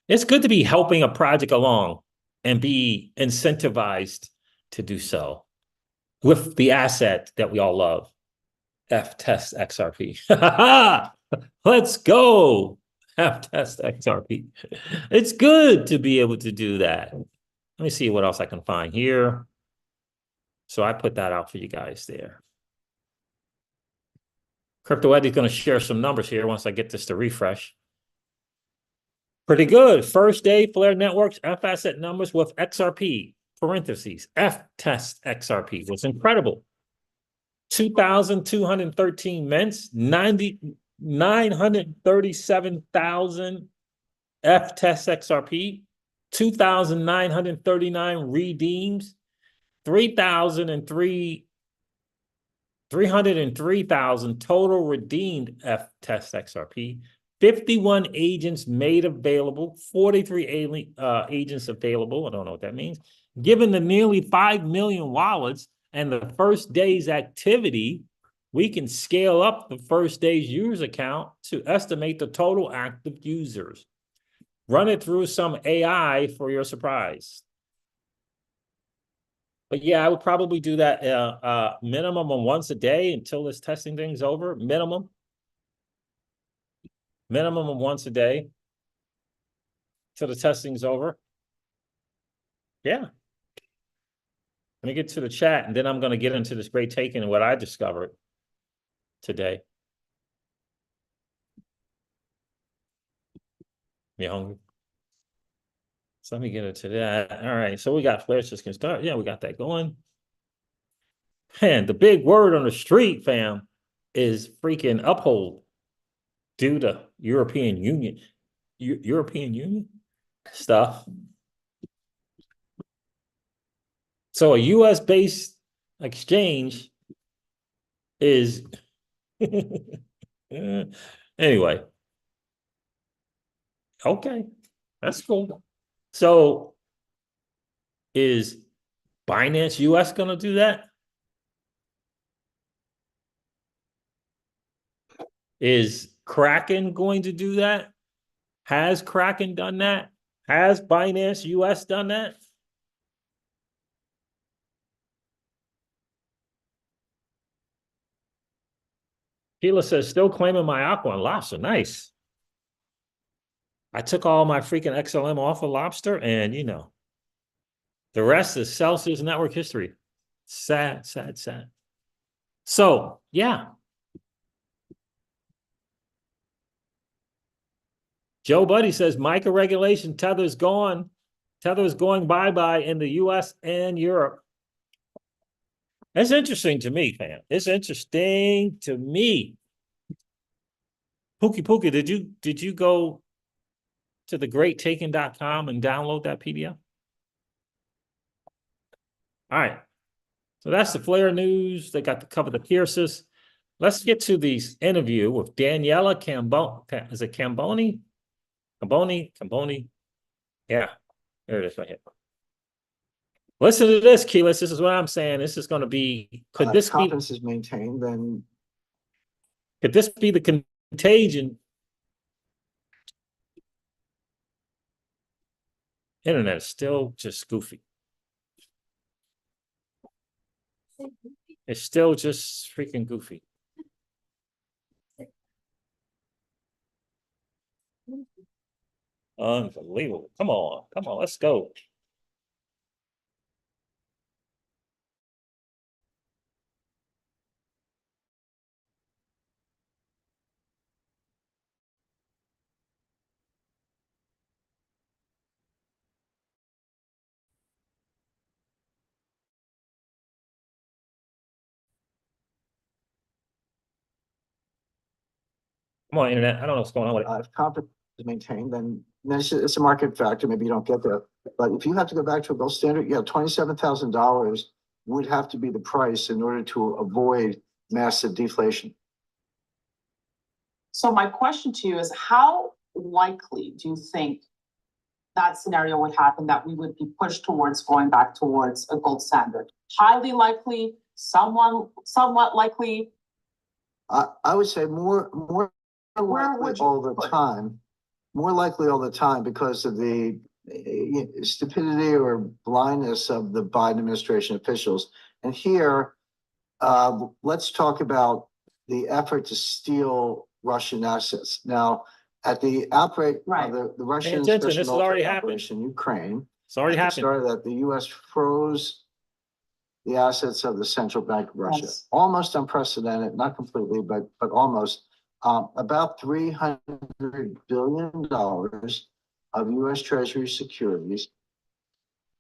It's good to be helping a project along and be incentivized to do so with the asset that we all love, F-Test XRP. Let's go, F-Test XRP. It's good to be able to do that. Let me see what else I can find here. So I put that out for you guys there. Crypto Eddie's going to share some numbers here once I get this to refresh. Pretty good. First day, Flare Networks, F asset numbers with XRP, parentheses, F-Test XRP was incredible. 2,213 mints, 937,000 F-Test XRP, 2,939 redeems, 303,000 total redeemed F-Test XRP, 51 agents made available, 43 agents available. I don't know what that means. Given the nearly 5 million wallets and the first day's activity, we can scale up the first day's user count to estimate the total active users. Run it through some AI for your surprise. But yeah, I would probably do that minimum of once a day until this testing thing's over. Minimum of once a day till the testing's over. Yeah. Let me get to the chat, and then I'm going to get into this great taking and what I discovered today. You hungry? So let me get into that. All right. So we got Flares just can start. Yeah, we got that going. Man, the big word on the street, fam, is freaking Uphold due to European Union. European Union stuff. So a US-based exchange is anyway. Okay, that's cool. So is Binance US going to do that? Is Kraken going to do that? Has Kraken done that? Has Binance US done that? Sheila says, still claiming my Aqua and Lobster. Nice. I took all my freaking XLM off of Lobster, and the rest is Celsius network history. Sad. So, yeah. Joe Buddy says, MiCA regulation, Tether's gone. Tether's going bye-bye in the US and Europe. That's interesting to me, fam. It's interesting to me. Pookie, did you go to thegreattaking.com and download that PDF? All right. So that's the Flare news. They got to cover the Pierces. Let's get to the interview with Daniela Camboni. Is it Camboni? Camboni. Yeah, there it is right here. Listen to this, Keyless. This is what I'm saying. This is going to be. Could this be? Confidence is maintained, then Could this be the contagion? Internet is still just goofy. It's still just freaking goofy. Unbelievable. Come on, let's go. Come on, internet. I don't know what's going on with it. if confidence is maintained, then it's a market factor. Maybe you don't get there. But if you have to go back to a gold standard, yeah, $27,000 would have to be the price in order to avoid massive deflation. So my question to you is, how likely do you think that scenario would happen, that we would be pushed towards going back towards a gold standard? Highly likely, somewhat likely? I would say more likely all the time. More likely all the time because of the stupidity or blindness of the Biden administration officials. And here, let's talk about the effort to steal Russian assets. Now, at the outbreak of the Russian this already happened in Ukraine, it's already happened. Started that the U.S. froze the assets of the central bank of Russia. Yes. Almost unprecedented, not completely, but almost. About $300 billion of U.S. Treasury securities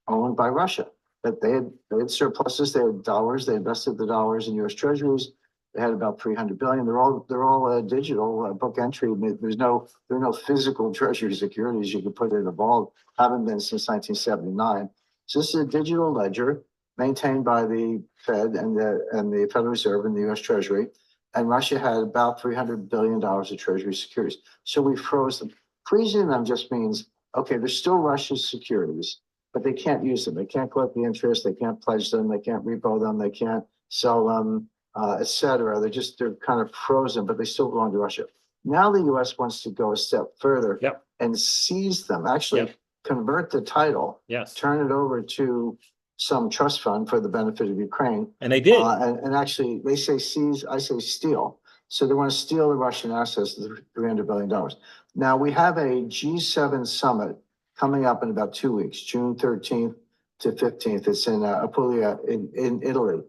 owned by Russia. That they had surpluses, they had dollars, they invested the dollars in U.S. Treasuries. They had about $300 billion. They're all digital book entry. There are no physical Treasury securities you can put in a vault. Haven't been since 1979. So this is a digital ledger maintained by the Fed and the Federal Reserve and the U.S. Treasury. And Russia had about $300 billion of Treasury securities. So we froze them. Freezing them just means, okay, they're still Russia's securities, but they can't use them. They can't collect the interest. They can't pledge them. They can't repo them. They can't sell them, et cetera. They're kind of frozen, but they still belong to Russia. Now the U.S. wants to go a step further and seize them, actually convert the title, turn it over to some trust fund for the benefit of Ukraine. And they did. And actually, they say seize, I say steal. So they want to steal the Russian assets, the $300 billion. Now, we have a G7 summit coming up in about 2 weeks, June 13th to 15th. It's in Apulia in Italy.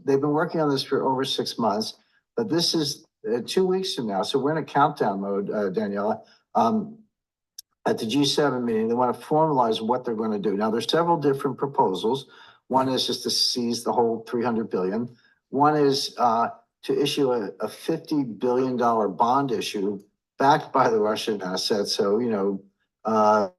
They've been working on this for over 6 months, but this is 2 weeks from now. So we're in a countdown mode, Daniela. At the G7 meeting, they want to formalize what they're going to do. Now, there's several different proposals. One is just to seize the whole $300 billion. One is to issue a $50 billion bond issue backed by the Russian assets. So, of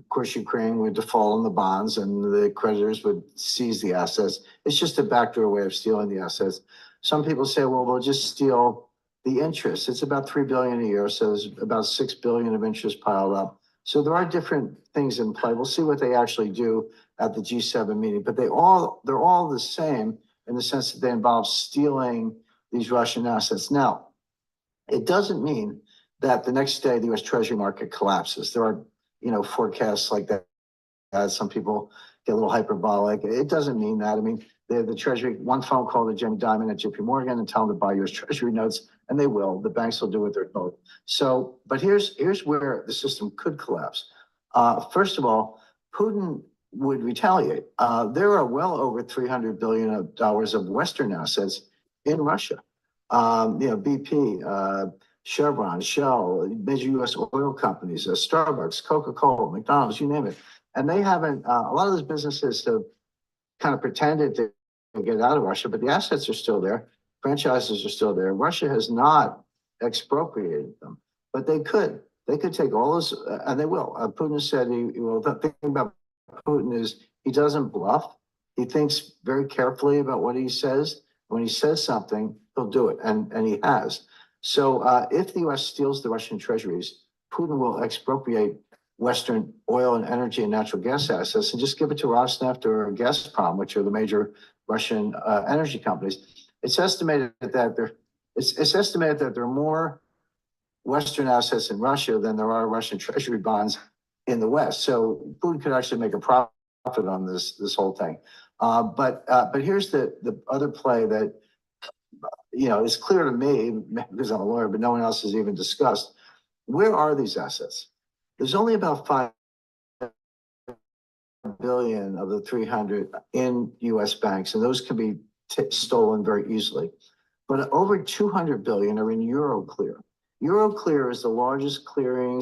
course, Ukraine would default on the bonds and the creditors would seize the assets. It's just a backdoor way of stealing the assets. Some people say, well, we'll just steal the interest. It's about $3 billion a year, so there's about $6 billion of interest piled up. So there are different things in play. We'll see what they actually do at the G7 meeting, but they're all the same in the sense that they involve stealing these Russian assets. Now, it doesn't mean that the next day the U.S. Treasury market collapses. There are, forecasts like that. Some people get a little hyperbolic. It doesn't mean that. I mean, the Treasury, one phone call to Jamie Dimon at JP Morgan and tell them to buy U.S. Treasury notes, and they will. The banks will do what they're told. So, but here's where the system could collapse. First of all, Putin would retaliate. There are well over $300 billion of Western assets in Russia. BP, Chevron, Shell, major U.S. oil companies, Starbucks, Coca-Cola, McDonald's, you name it. And they haven't, a lot of those businesses have kind of pretended to get out of Russia, but the assets are still there. Franchises are still there. Russia has not expropriated them, but they could. They could take all those, and they will. Putin said he will. The thing about Putin is he doesn't bluff. He thinks very carefully about what he says. When he says something, he'll do it, and he has. So if the U.S. steals the Russian treasuries, Putin will expropriate Western oil and energy and natural gas assets and just give it to Rosneft or Gazprom, which are the major Russian energy companies. It's estimated that there are more Western assets in Russia than there are Russian treasury bonds in the West. So Putin could actually make a profit on this whole thing. But here's the other play that is clear to me because I'm a lawyer, but no one else has even discussed. Where are these assets? There's only about 5 billion of the 300 in U.S. banks, and those can be stolen very easily. But over 200 billion are in Euroclear. Euroclear is the largest clearing,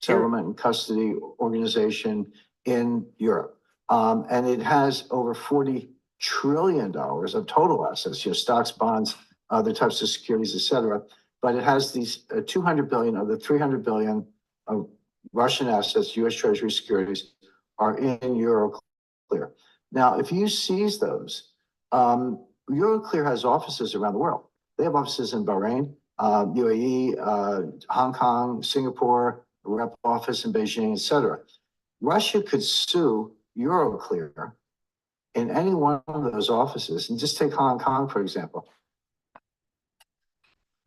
settlement, and custody organization in Europe. And it has over $40 trillion of total assets, stocks, bonds, other types of securities, et cetera. But it has these 200 billion of the 300 billion of Russian assets, U.S. Treasury securities, are in Euroclear. Now, if you seize those, Euroclear has offices around the world. They have offices in Bahrain, UAE, Hong Kong, Singapore, a rep office in Beijing, et cetera. Russia could sue Euroclear in any one of those offices. And just take Hong Kong, for example.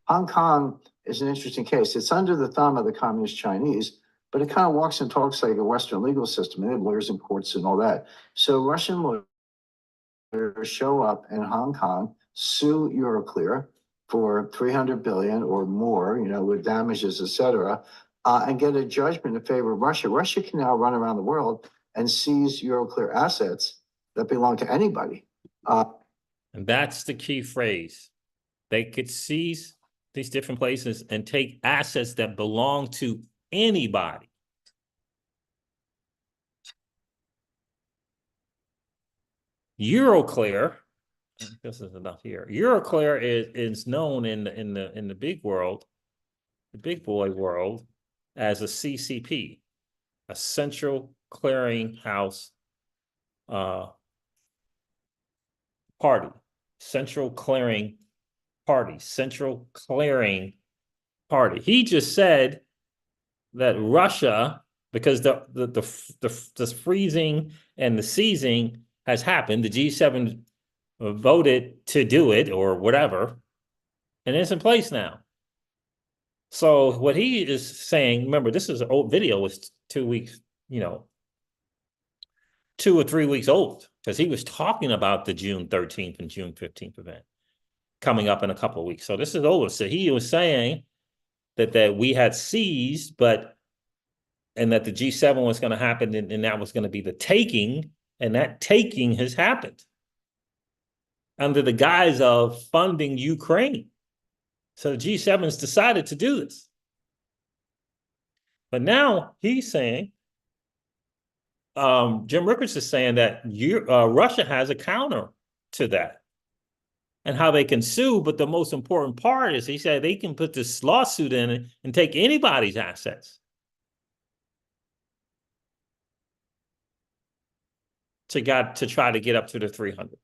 Hong Kong is an interesting case. It's under the thumb of the Communist Chinese, but it kind of walks and talks like a Western legal system. They have lawyers in courts and all that. So Russian lawyers show up in Hong Kong, sue Euroclear for 300 billion or more, with damages, et cetera, and get a judgment in favor of Russia. Russia can now run around the world and seize Euroclear assets that belong to anybody. And that's the key phrase. They could seize these different places and take assets that belong to anybody. Euroclear, this is enough here. Euroclear is known in the big world, the big boy world, as a CCP, a central clearinghouse party, central clearing party, central clearing party. He just said that Russia, because the freezing and the seizing has happened, the G7 voted to do it or whatever, and it's in place now. So what he is saying, remember, this is an old video, was 2 weeks, 2 or 3 weeks old, because he was talking about the June 13th and June 15th event coming up in a couple of weeks. So this is over. So he was saying that we had seized, and that the G7 was going to happen, and that was going to be the taking, and that taking has happened under the guise of funding Ukraine. So the G7's decided to do this. But now he's saying, Jim Rickards is saying that Russia has a counter to that and how they can sue. But the most important part is, he said, they can put this lawsuit in and take anybody's assets to try to get up to the 300.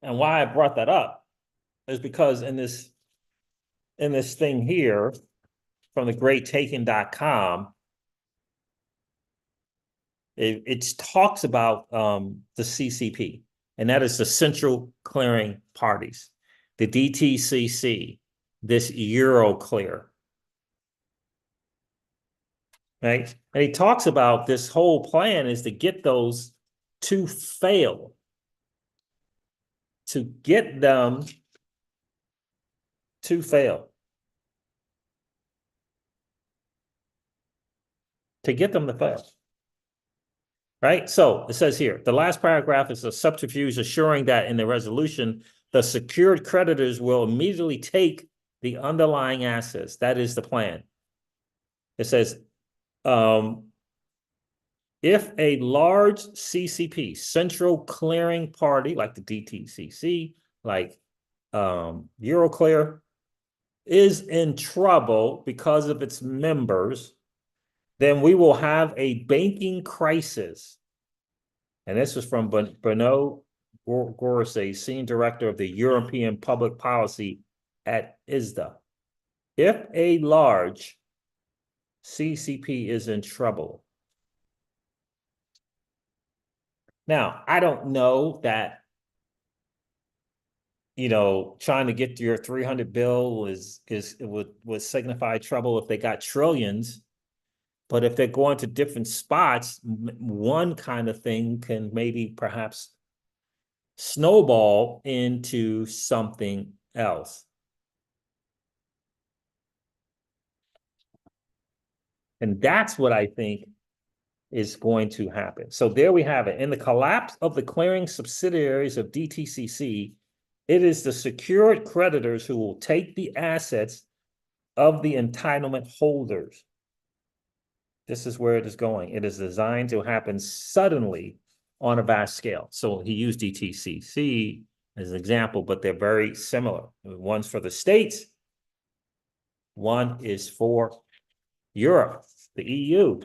And why I brought that up is because in this thing here from the greattaking.com, it talks about the CCP, and that is the Central Clearing Parties, the DTCC, this Euroclear, right? And he talks about this whole plan is to get those to fail, to get them to fail, to get them to fail. Right? So it says here, the last paragraph is a subterfuge assuring that in the resolution, the secured creditors will immediately take the underlying assets. That is the plan. It says, if a large CCP, Central Clearing Party, like the DTCC, like Euroclear, is in trouble because of its members, then we will have a banking crisis. And this is from Bruno Gorse, Senior Director of the European Public Policy at ISDA. If a large CCP is in trouble. Now, I don't know that, trying to get to your 300 bill would signify trouble if they got trillions. But if they're going to different spots, one kind of thing can maybe perhaps snowball into something else. And that's what I think is going to happen. So there we have it. In the collapse of the clearing subsidiaries of DTCC, it is the secured creditors who will take the assets of the entitlement holders. This is where it is going. It is designed to happen suddenly on a vast scale. So he used DTCC as an example, but they're very similar. One's for the States. One is for Europe, the EU.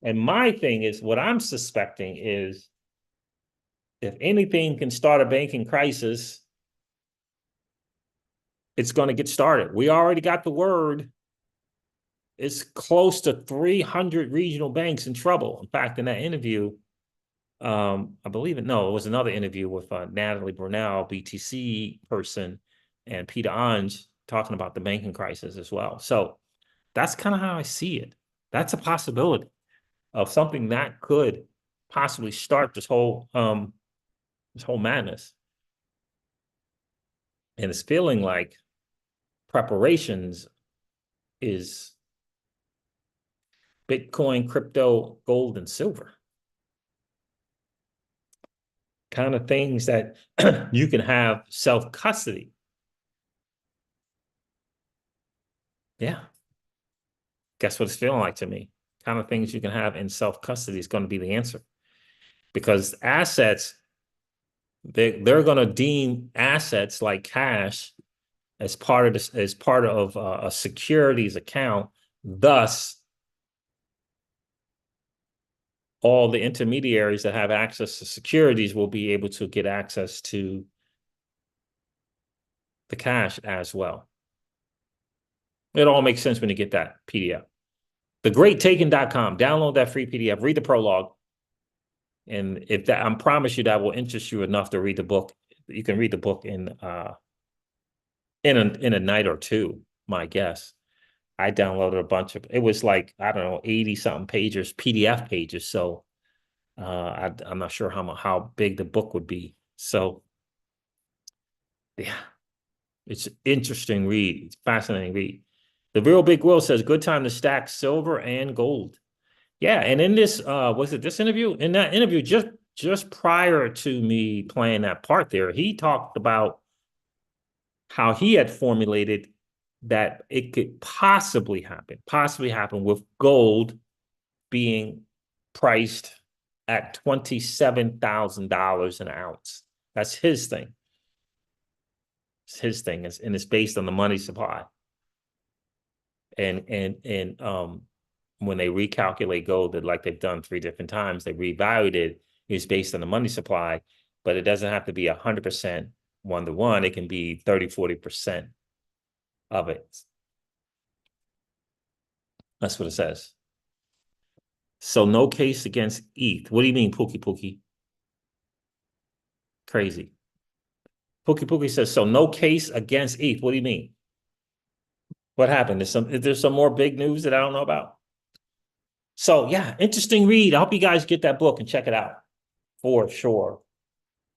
And my thing is, what I'm suspecting is, if anything can start a banking crisis, it's going to get started. We already got the word. It's close to 300 regional banks in trouble. In fact, in that interview, I believe it was another interview with Natalie Brunel, BTC person, and Peter Ange talking about the banking crisis as well. So that's kind of how I see it. That's a possibility of something that could possibly start this whole madness. And it's feeling like preparations is Bitcoin, crypto, gold, and silver. Kind of things that you can have self-custody. Yeah. Guess what it's feeling like to me? Kind of things you can have in self-custody is going to be the answer. Because assets, they're going to deem assets like cash as part of a securities account. Thus, all the intermediaries that have access to securities will be able to get access to the cash as well. It all makes sense when you get that PDF. TheGreatTaken.com. Download that free PDF. Read the prologue. And if that, I promise you that will interest you enough to read the book. You can read the book in a night or two, my guess. I downloaded a bunch of, it was like, I don't know, 80-something pages, PDF pages. So I'm not sure how big the book would be. So yeah, it's an interesting read. It's fascinating read. The Real Big Will says, good time to stack silver and gold. Yeah, and in this, was it this interview? In that interview, just prior to me playing that part there, he talked about how he had formulated that it could possibly happen with gold being priced at $27,000 an ounce. That's his thing. It's his thing, and it's based on the money supply. And when they recalculate gold, that like they've done 3 different times, they revalued it. It's based on the money supply, but it doesn't have to be 100% 1-to-1. It can be 30-40% of it. That's what it says. So no case against ETH. What do you mean, Pookie? Crazy. Pookie says, so no case against ETH. What do you mean? What happened? Is there some more big news that I don't know about? So yeah, interesting read. I hope you guys get that book and check it out for sure.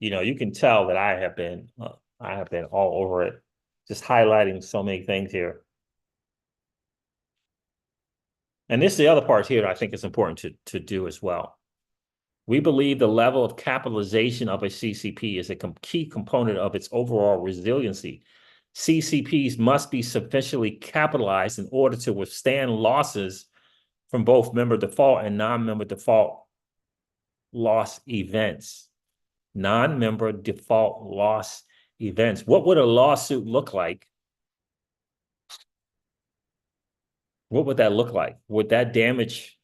You can tell that I have been all over it, just highlighting so many things here. And this is the other part here that I think is important to do as well. We believe the level of capitalization of a CCP is a key component of its overall resiliency. CCPs must be sufficiently capitalized in order to withstand losses from both member default and non-member default loss events. Non-member default loss events. What would a lawsuit look like? What would that look like? Would that damage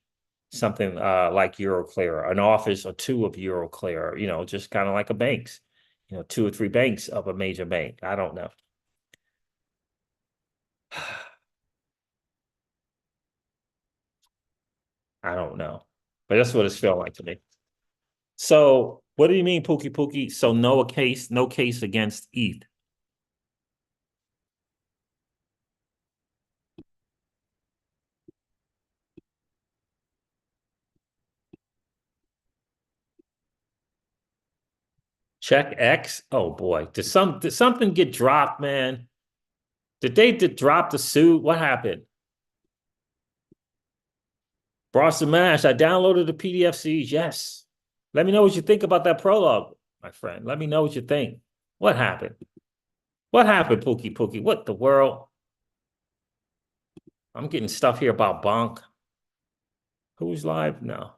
something like Euroclear, an office or 2 of Euroclear, just kind of like a bank's, 2 or 3 banks of a major bank? I don't know. I don't know, but that's what it's feeling like to me. So what do you mean, Pookie Pookie? So no case against ETH. Check X. Oh boy, did something get dropped, man? Did they drop the suit? What happened? Boston Mash, I downloaded the PDFCs. Yes. Let me know what you think about that prologue, my friend. Let me know what you think. What happened? What happened, Pookie Pookie? What the world? I'm getting stuff here about Bonk. Who's live? No.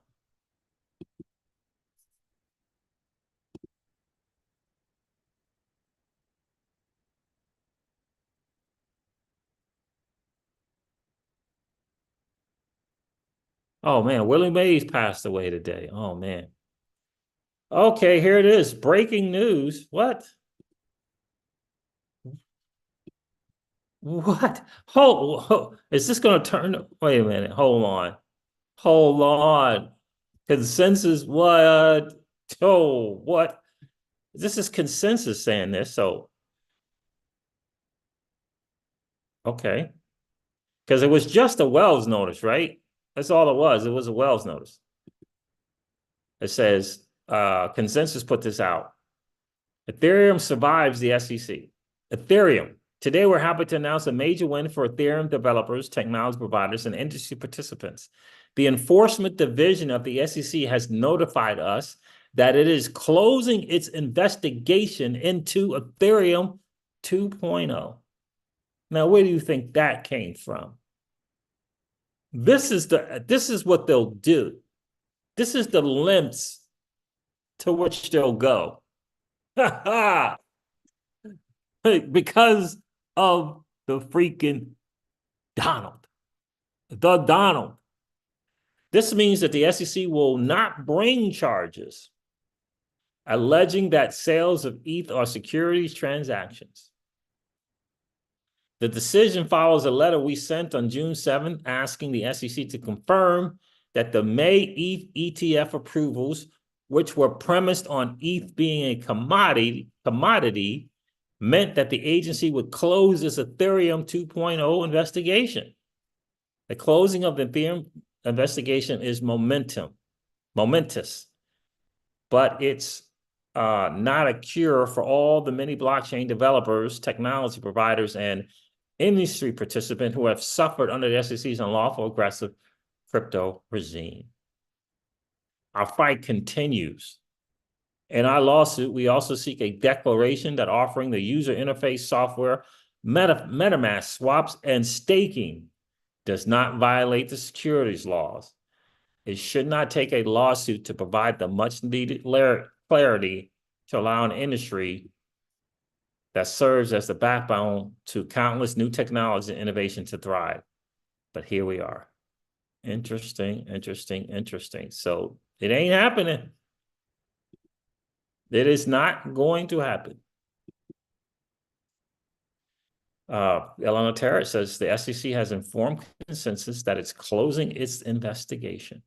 Oh man, Willie Mays passed away today. Oh man. Okay, here it is. Breaking news. What? What? Is this going to turn? Wait a minute. Hold on. Hold on. Consensus. What? Oh, what? This is consensus saying this. So, okay. Because it was just a Wells notice, right? That's all it was. It was a Wells notice. It says, consensus put this out. Ethereum survives the SEC. Ethereum. Today, we're happy to announce a major win for Ethereum developers, technology providers, and industry participants. The enforcement division of the SEC has notified us that it is closing its investigation into Ethereum 2.0. Now, where do you think that came from? This is what they'll do. This is the lengths to which they'll go. Because of the freaking Donald. The Donald. This means that the SEC will not bring charges alleging that sales of ETH are securities transactions. The decision follows a letter we sent on June 7th asking the SEC to confirm that the May ETH ETF approvals, which were premised on ETH being a commodity, meant that the agency would close its Ethereum 2.0 investigation. The closing of the Ethereum investigation is momentous, but it's not a cure for all the many blockchain developers, technology providers, and industry participants who have suffered under the SEC's unlawful, aggressive crypto regime. Our fight continues. In our lawsuit, we also seek a declaration that offering the user interface software, MetaMask swaps, and staking does not violate the securities laws. It should not take a lawsuit to provide the much needed clarity to allow an industry that serves as the backbone to countless new technologies and innovation to thrive. But here we are. Interesting. So it ain't happening. It is going to happen. Eleanor Terrett says the SEC has informed consensus that it's closing its investigation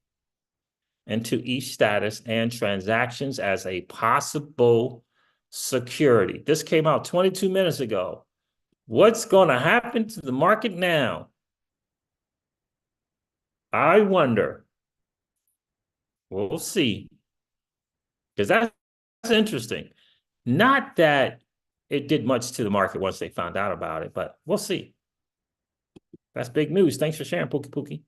into each status and transactions as a possible security. This came out 22 minutes ago. What's going to happen to the market now? I wonder. We'll see. Because that's interesting. Not that it did much to the market once they found out about it, but we'll see. That's big news. Thanks for sharing, Pookie Pookie.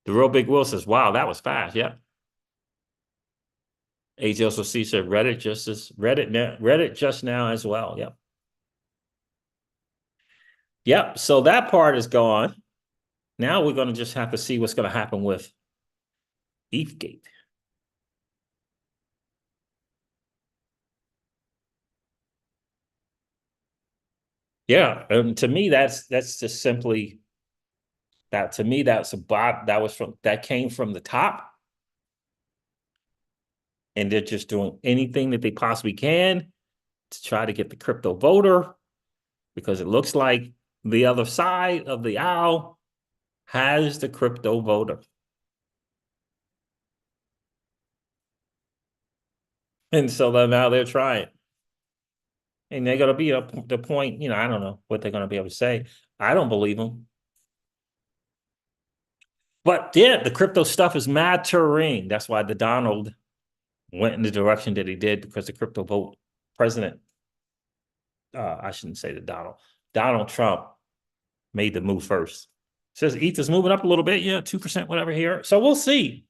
The real Big Will says, wow, that was fast. Yeah. AJLC said Reddit just now as well. Yep. Yep. So that part is gone. Now we're going to just have to see what's going to happen with ETHgate. Yeah, to me, that's just simply that. To me, that's a bot that came from the top, and they're just doing anything that they possibly can to try to get the crypto voter, because it looks like the other side of the aisle has the crypto voter. And so now they're trying. And they're going to be at the point, I don't know what they're going to be able to say. I don't believe them. But yeah, the crypto stuff is mattering. That's why the Donald went in the direction that he did, because the crypto vote president, I shouldn't say the Donald Trump made the move first. Says ETH's moving up a little bit. Yeah, 2%, whatever here. So we'll see.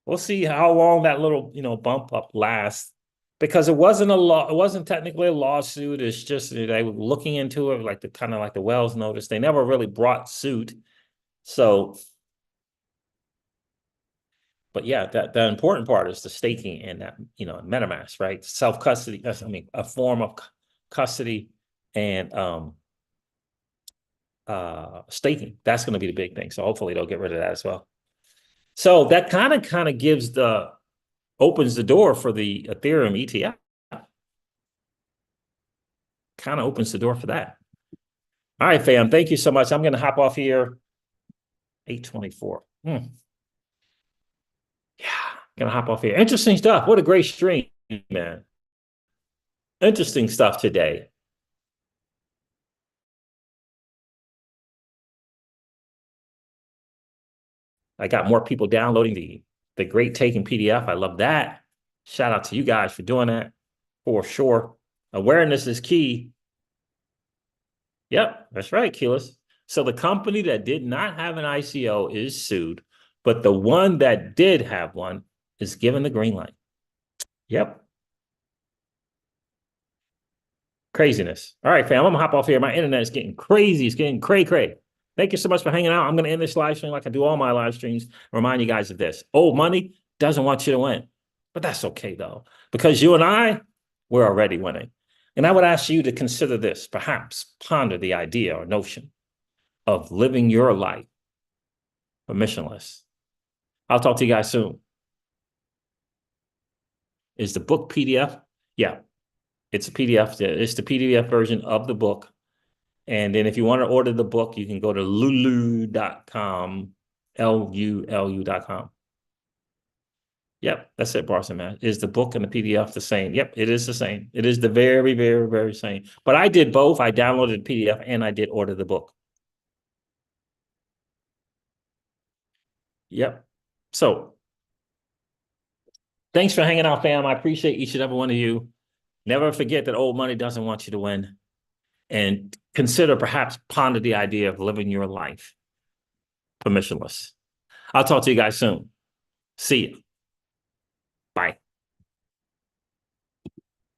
We'll see how long that little, bump up lasts, because it wasn't it wasn't technically a lawsuit. It's just they were looking into it, like kind of like the Wells notice. They never really brought suit. So, but yeah, the important part is the staking and that, MetaMask, right? Self-custody, a form of custody and staking. That's going to be the big thing. So hopefully they'll get rid of that as well. So that kind of opens the door for the Ethereum ETF. Kind of opens the door for that. All right, fam. Thank you so much. I'm going to hop off here. 8:24. Yeah, gonna hop off here. Interesting stuff. What a great stream, man. Interesting stuff today. I got more people downloading the Great Taking PDF. I love that. Shout out to you guys for doing that, for sure. Awareness is key. Yep, that's right, Keyless. So the company that did not have an ICO is sued, but the one that did have one is given the green light. Yep. Craziness. All right, fam, I'm gonna hop off here. My internet is getting crazy. It's getting cray-cray. Thank you so much for hanging out. I'm going to end this live stream like I do all my live streams. Remind you guys of this. Old money doesn't want you to win. But that's okay, though, because you and I, we're already winning. And I would ask you to consider this, perhaps ponder the idea or notion of living your life permissionless. I'll talk to you guys soon. Is the book PDF? Yeah, it's a PDF. It's the PDF version of the book. And then if you want to order the book, you can go to lulu.com, LULU.com. Yep, that's it, Barson, man. Is the book and the PDF the same? Yep, it is the same. It is the very, very, very same. But I did both. I downloaded the PDF and I did order the book. Yep. So thanks for hanging out, fam. I appreciate each and every one of you. Never forget that old money doesn't want you to win. And consider, perhaps ponder the idea of living your life permissionless. I'll talk to you guys soon. See you. Bye.